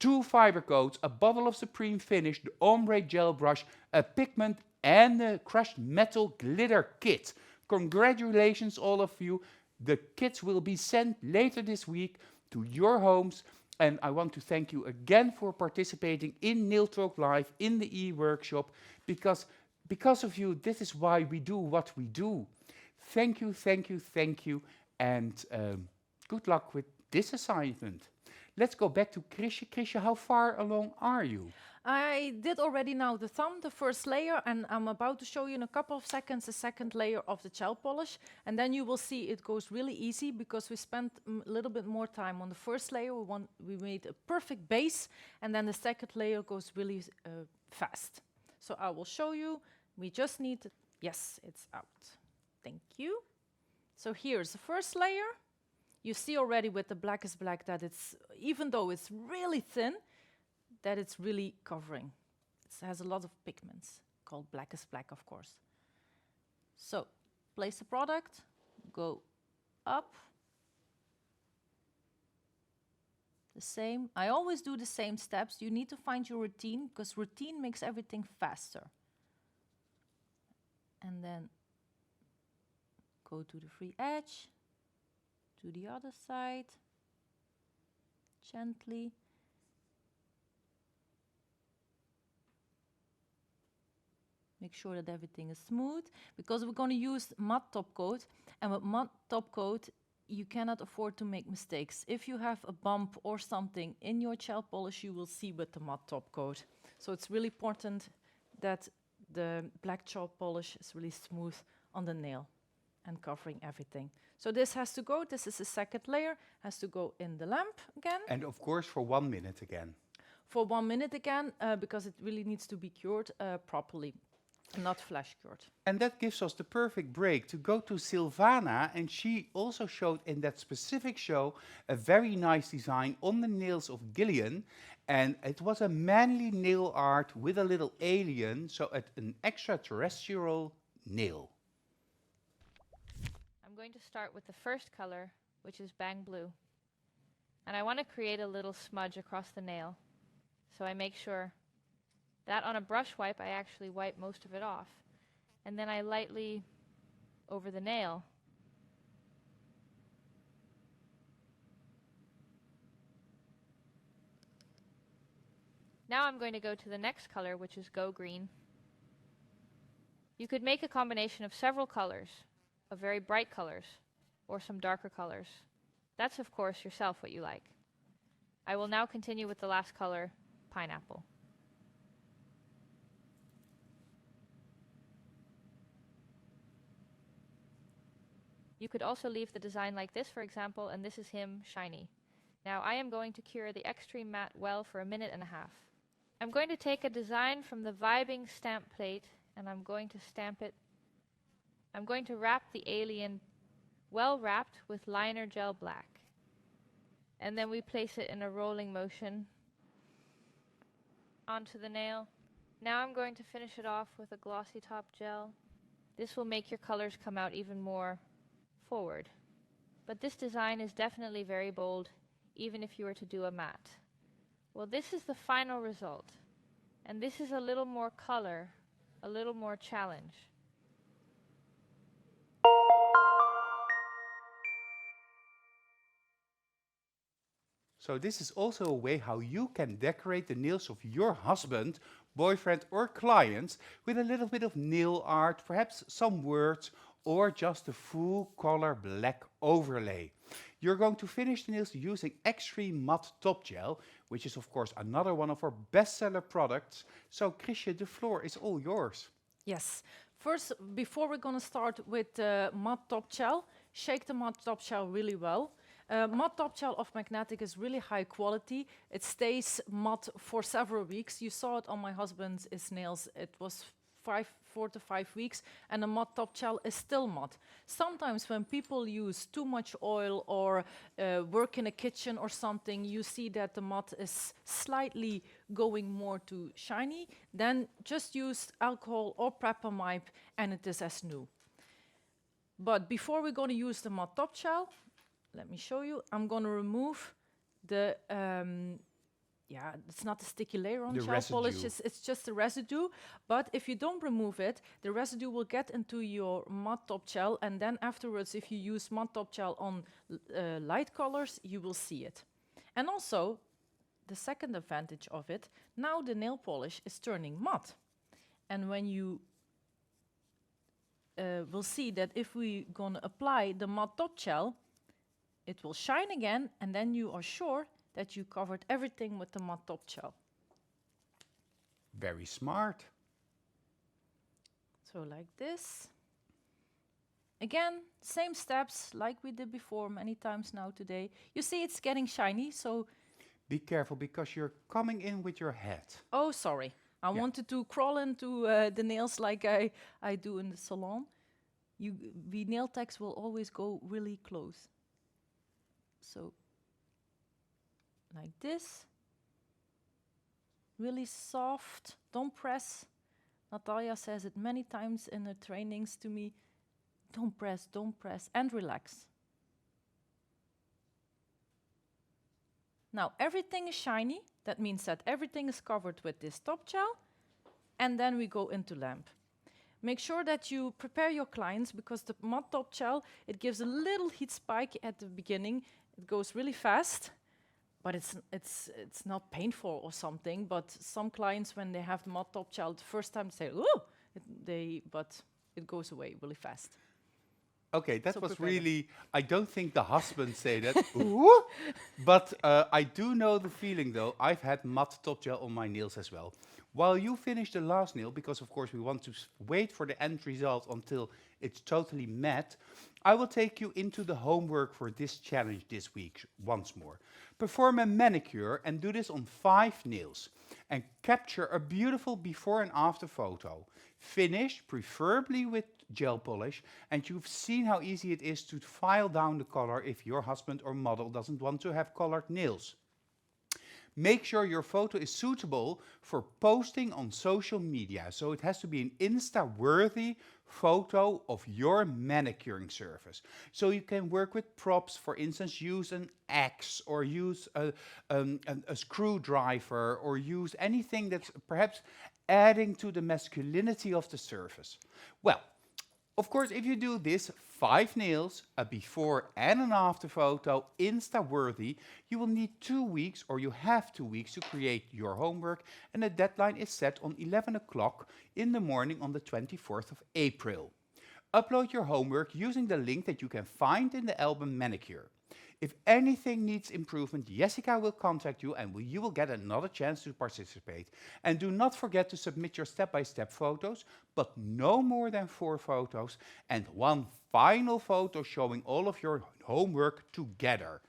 2 fiber coats, a bottle of Supreme Finish, the ombre gel brush, a pigment, and a crushed metal glitter kit. Congratulations, all of you. The kits will be sent later this week to your homes. And I want to thank you again for participating in Nail Talk Live, in the e-workshop, because of you, this is why we do what we do. Thank you, thank you, thank you, and good luck with this assignment. Let's go back to Chrisje. Chrisje, how far along are you? I did already now the thumb, the first layer, and I'm about to show you in a couple of seconds the second layer of the gel polish, and then you will see it goes really easy because we spent a little bit more time on the first layer. We made a perfect base, and then the second layer goes really fast. So I will show you. We just need, yes, it's out. Thank you. So here's the first layer. You see already with the black is black that it's, even though it's really thin, that it's really covering. It has a lot of pigments, called black is black, of course. So, place the product, go up. The same. I always do the same steps. You need to find your routine, because routine makes everything faster. And then go to the free edge, to the other side, gently. Make sure that everything is smooth, because we're going to use matte top coat, and with matte top coat you cannot afford to make mistakes. If you have a bump or something in your gel polish, you will see with the matte top coat. So it's really important that the black gel polish is really smooth on the nail and covering everything. So this has to go, this is the second layer, has to go in the lamp again. And of course for 1 minute again. For 1 minute again, because it really needs to be cured properly. Not flash cured. And that gives us the perfect break to go to Silvana, and she also showed in that specific show a very nice design on the nails of Gillian, and it was a manly nail art with a little alien, so an extraterrestrial nail. I'm going to start with the first color, which is Bang Blue. And I want to create a little smudge across the nail. So I make sure that on a brush wipe, I actually wipe most of it off. And then I lightly over the nail. Now I'm going to go to the next color, which is Go Green. You could make a combination of several colors, of very bright colors, or some darker colors. That's, of course, yourself what you like. I will now continue with the last color, Pineapple. You could also leave the design like this, for example, and this is him, shiny. Now I am going to cure the extreme matte well for 1.5 minutes. I'm going to take a design from the Vibing stamp plate, and I'm going to stamp it. I'm going to wrap the alien well wrapped with liner gel black. And then we place it in a rolling motion. onto the nail. Now I'm going to finish it off with a glossy top gel. This will make your colors come out even more forward. But this design is definitely very bold, even if you were to do a matte. Well, this is the final result. And this is a little more color, a little more challenge. So this is also a way how you can decorate the nails of your husband, boyfriend or clients with a little bit of nail art, perhaps some words or just a full color black overlay. You're going to finish the nails using Extreme Matte Top Gel, which is of course another one of our bestseller products. So Chrisje, the floor is all yours. Yes. First, before we're going to start with the matte top gel, shake the matte top gel really well. Matte top gel of Magnetic is really high quality. It stays matte for several weeks. You saw it on my husband's nails. It was 4 to 5 weeks, and the matte top gel is still matte. Sometimes when people use too much oil or work in a kitchen or something, you see that the matte is slightly going more to shiny. Then just use alcohol or prepamide and it is as new. But before we're going to use the matte top gel, let me show you. I'm going to remove the it's not a sticky layer on The gel polish, it's just the residue. But if you don't remove it, the residue will get into your matte top gel, and then afterwards, if you use matte top gel on light colors, you will see it. And also, the second advantage of it, now the nail polish is turning matte. And when you will see that if we're gonna apply the matte top gel, it will shine again, and then you are sure that you covered everything with the matte top gel. Very smart. So like this. Again, same steps like we did before many times now today. You see it's getting shiny, so... Be careful because you're coming in with your head. Oh, sorry. I wanted to crawl into the nails like I do in the salon. We nail techs will always go really close. So... like this, really soft, don't press. Natalia says it many times in her trainings to me, don't press, and relax. Now everything is shiny, that means that everything is covered with this top gel, and then we go into lamp. Make sure that you prepare your clients, because the matte top gel, it gives a little heat spike at the beginning, it goes really fast. But it's not painful or something. But some clients, when they have the matte top gel the first time, say, "Oh!" But it goes away really fast. Okay, that So was prepare them. really. I don't think the husbands say that. Ooh! But I do know the feeling, though. I've had matte top gel on my nails as well. While you finish the last nail, because of course we want to wait for the end result until it's totally matte, I will take you into the homework for this challenge this week once more. Perform a manicure and do this on 5 nails. And capture a beautiful before and after photo. Finish, preferably with gel polish, and you've seen how easy it is to file down the color if your husband or model doesn't want to have colored nails. Make sure your photo is suitable for posting on social media, so it has to be an Insta-worthy photo of your manicuring service. So you can work with props, for instance, use an axe or use a screwdriver or use anything that's perhaps adding to the masculinity of the surface. Well, of course, if you do this, 5 nails, a before and an after photo, Insta-worthy, you will need 2 weeks, or you have 2 weeks to create your homework, and the deadline is set on 11 o'clock in the morning on the 24th of April. Upload your homework using the link that you can find in the album Manicure. If anything needs improvement, Jessica will contact you and you will get another chance to participate. And do not forget to submit your step-by-step photos, but no more than 4 photos and 1 final photo showing all of your homework together.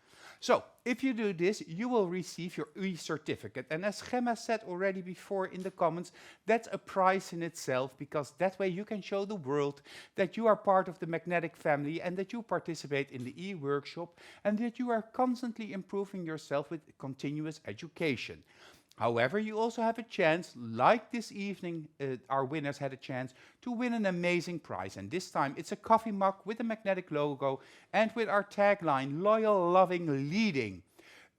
So, if you do this, you will receive your e-certificate. And as Gemma said already before in the comments, that's a prize in itself, because that way you can show the world that you are part of the Magnetic family and that you participate in the e-workshop and that you are constantly improving yourself with continuous education. However, you also have a chance, like this evening, our winners had a chance to win an amazing prize. And this time it's a coffee mug with a magnetic logo and with our tagline, loyal, loving, leading.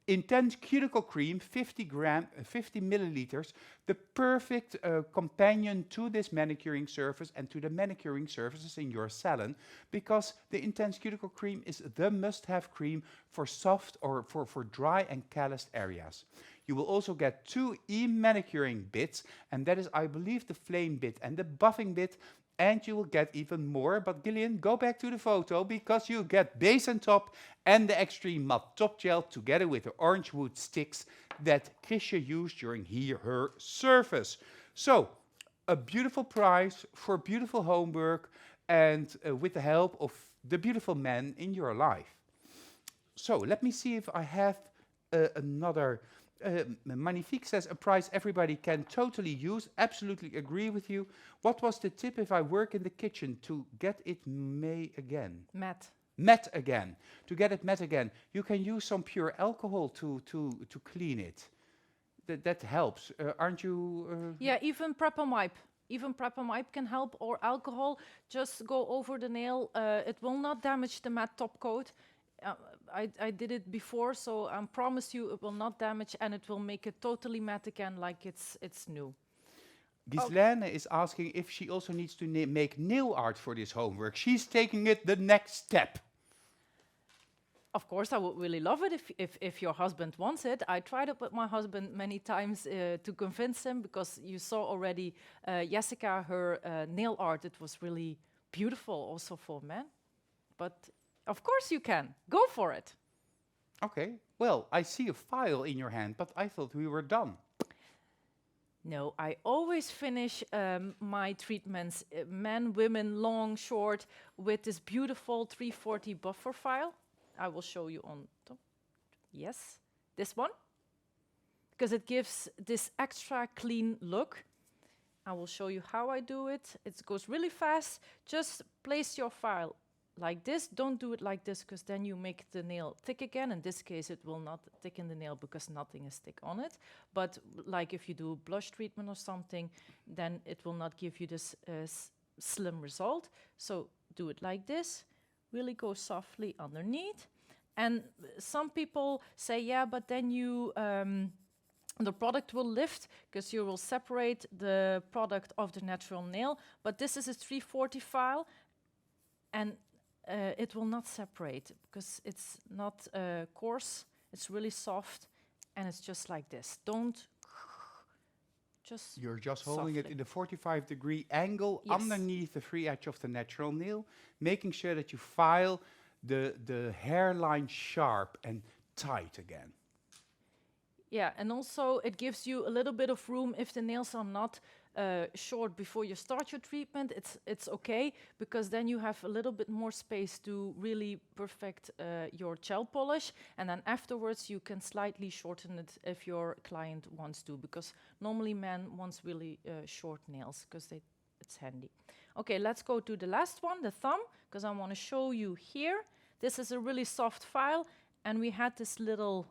Intense cuticle cream, 50 milliliters, the perfect companion to this manicuring surface and to the manicuring surfaces in your salon, because the intense cuticle cream is the must-have cream for soft or for dry and calloused areas. You will also get 2 e-manicuring bits, and that is, I believe, the flame bit and the buffing bit, and you will get even more. But Gillian, go back to the photo, because you get base and top and the extreme matte top gel together with the orange wood sticks that Chrisje used during her surface. So, a beautiful prize for beautiful homework and with the help of the beautiful men in your life. So, let me see if I have another... Magnifique says, a prize everybody can totally use. Absolutely agree with you. What was the tip if I work in the kitchen to get it matte again? To get it matte again, you can use some pure alcohol to clean it. That helps. Aren't you... Yeah, even prep and wipe. Even prep and wipe can help, or alcohol. Just go over the nail. It will not damage the matte top coat. I did it before, so I promise you it will not damage, and it will make it totally matte again, like it's new. Ghislaine is asking if she also needs to make nail art for this homework. She's taking it the next step. Of course, I would really love it if your husband wants it. I tried it with my husband many times to convince him, because you saw already Jessica, her nail art. It was really beautiful also for men. But of course you can. Go for it. Okay. Well, I see a file in your hand, but I thought we were done. No, I always finish my treatments, men, women, long, short, with this beautiful 340 buffer file. I will show you on top. Yes, this one. Because it gives this extra clean look. I will show you how I do it. It goes really fast. Just place your file like this. Don't do it like this, because then you make the nail thick again. In this case, it will not thicken the nail because nothing is thick on it. But like if you do blush treatment or something, then it will not give you this slim result. So do it like this. Really go softly underneath. And some people say, yeah, but then you the product will lift, because you will separate the product of the natural nail. But this is a 340 file, and it will not separate, because it's not coarse, it's really soft, and it's just like this. Don't just... You're just softly. holding it in a 45-degree angle, Yes. underneath the free edge of the natural nail, making sure that you file the hairline sharp and tight again. Yeah, and also it gives you a little bit of room if the nails are not short before you start your treatment. It's okay, because then you have a little bit more space to really perfect your gel polish, and then afterwards you can slightly shorten it if your client wants to, because normally men want really short nails, because it's handy. Okay, let's go to the last one, the thumb, because I want to show you here. This is a really soft file, and we had this little...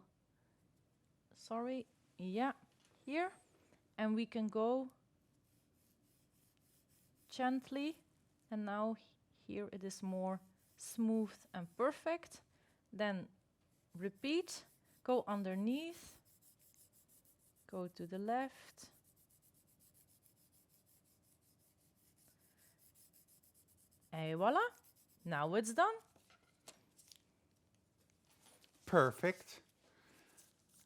Sorry, yeah, here, and we can go gently, and now here it is more smooth and perfect. Then repeat, go underneath, go to the left, and voila, now it's done. Perfect.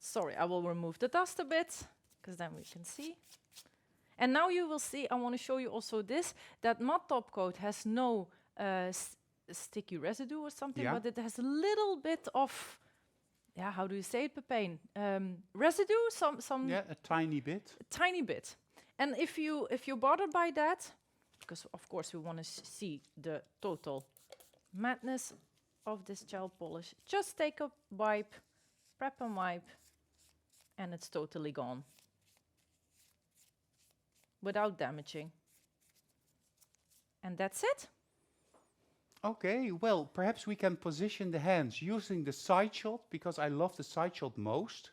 Sorry, I will remove the dust a bit, because then we can see. And now you will see, I want to show you also this, that matte top coat has no sticky residue or something, Yeah. but it has a little bit of, yeah, how do you say it, Pepijn? Residue, some Yeah, a tiny bit. tiny bit. And if you're bothered by that, because of course we want to see the total madness of this gel polish, just take a wipe, prep and wipe, and it's totally gone without damaging. And that's it. Okay, well, perhaps we can position the hands using the side shot, because I love the side shot most.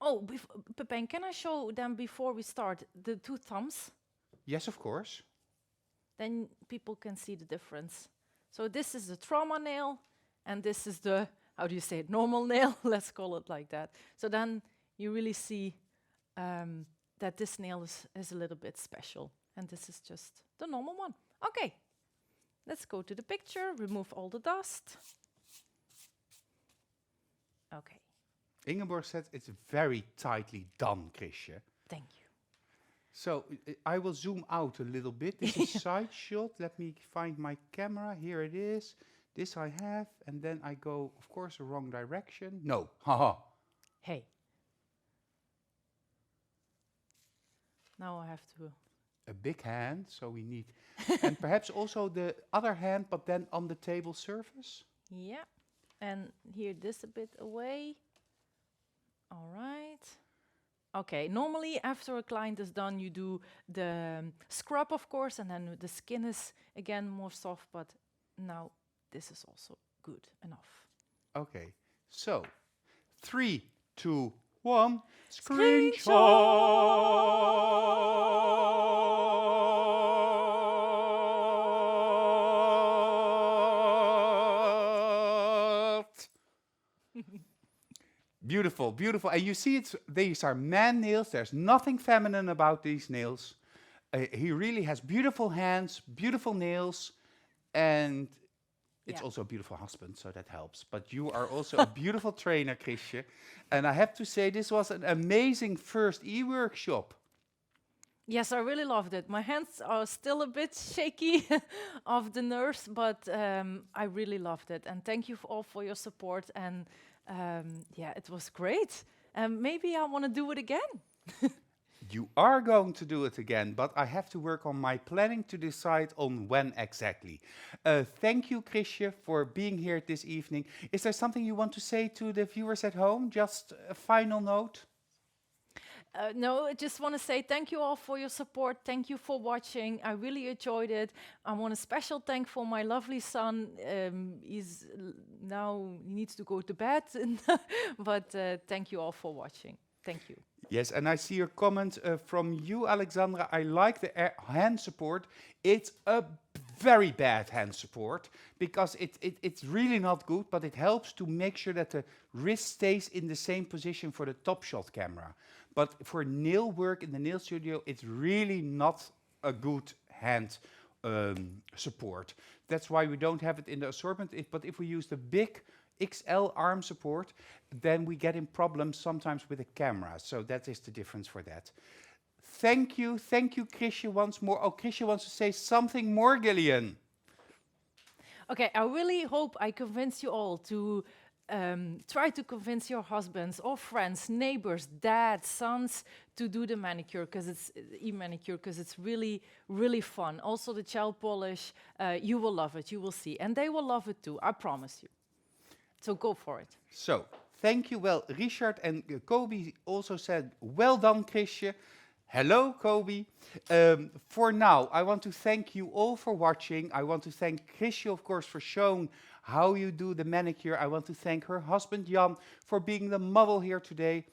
Oh, Pepijn, can I show them before we start the 2 thumbs? Yes, of course. Then people can see the difference. So this is the trauma nail, and this is the, how do you say it, normal nail? Let's call it like that. So then you really see that this nail is a little bit special, and this is just the normal one. Okay, let's go to the picture, remove all the dust. Okay, Ingeborg said it's very tightly done, Chrisje. thank you. So I will zoom out a little bit. This is side shot. Let me find my camera. Here it is. This I have, and then I go, of course, the wrong direction. No, haha. Hey. Now I have to... A big hand, so we need, and perhaps also the other hand, but then on the table surface. Yeah, and here this a bit away. All right. Okay, normally after a client is done, you do the scrub, of course, and then the skin is again more soft, but now this is also good enough. Okay, so 3, 2, 1. Beautiful, beautiful. And you see, these are man nails. There's nothing feminine about these nails. He really has beautiful hands, beautiful nails, and it's also a beautiful husband, so that helps. But you are also a beautiful trainer, Chrisje. And I have to say, this was an amazing first e-workshop. Yes, I really loved it. My hands are still a bit shaky of the nerves, but I really loved it. And thank you all for your support. And yeah, it was great. Maybe I want to do it again. You are going to do it again, but I have to work on my planning to decide on when exactly. Thank you, Chrisje, for being here this evening. Is there something you want to say to the viewers at home? Just a final note? No, I just want to say thank you all for your support. Thank you for watching. I really enjoyed it. I want a special thank for my lovely son. He's now he needs to go to bed, but thank you all for watching. Thank you. Yes, and I see a comment from you, Alexandra. I like the hand support. It's a very bad hand support because it's really not good, but it helps to make sure that the wrist stays in the same position for the top shot camera. But for nail work in the nail studio, it's really not a good hand support. That's why we don't have it in the assortment. But if we use the big XL arm support, then we get in problems sometimes with the camera. So that is the difference for that. Thank you, Chrisje, once more. Oh, Chrisje wants to say something more, Gillian. Okay, I really hope I convince you all to try to convince your husbands or friends, neighbors, dads, sons to do the manicure, because it's e-manicure, because it's really, really fun. Also the gel polish, you will love it, you will see. And they will love it too, I promise you. So go for it. So, thank you. Well, Richard and Kobe also said, well done, Chrisje. Hello, Kobe. For now, I want to thank you all for watching. I want to thank Chrisje, of course, for showing how you do the manicure. I want to thank her husband, Jan, for being the model here today.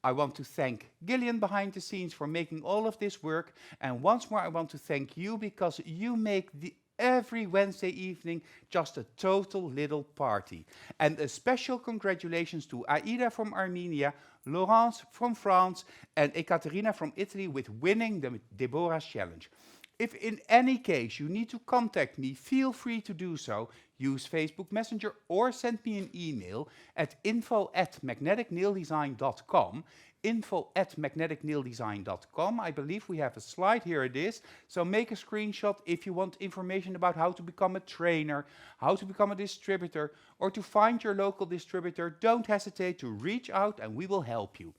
I want to thank Gillian behind the scenes for making all of this work. And once more, I want to thank you because you make every Wednesday evening just a total little party. And a special congratulations to Aida from Armenia, Laurence from France, and Ekaterina from Italy with winning the Deborah's Challenge. If in any case you need to contact me, feel free to do so. Use Facebook Messenger or send me an email at info@magneticnaildesign.com. info@magneticnaildesign.com. I believe we have a slide, here it is. So make a screenshot if you want information about how to become a trainer, how to become a distributor, or to find your local distributor. Don't hesitate to reach out and we will help you.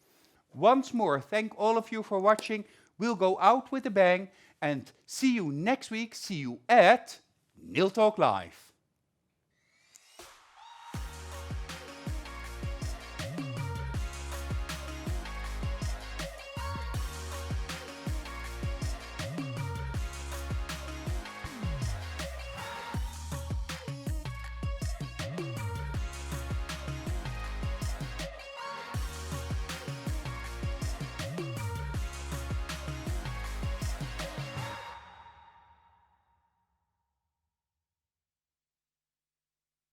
Once more, thank all of you for watching. We'll go out with a bang and see you next week. See you at Nail Talk Live.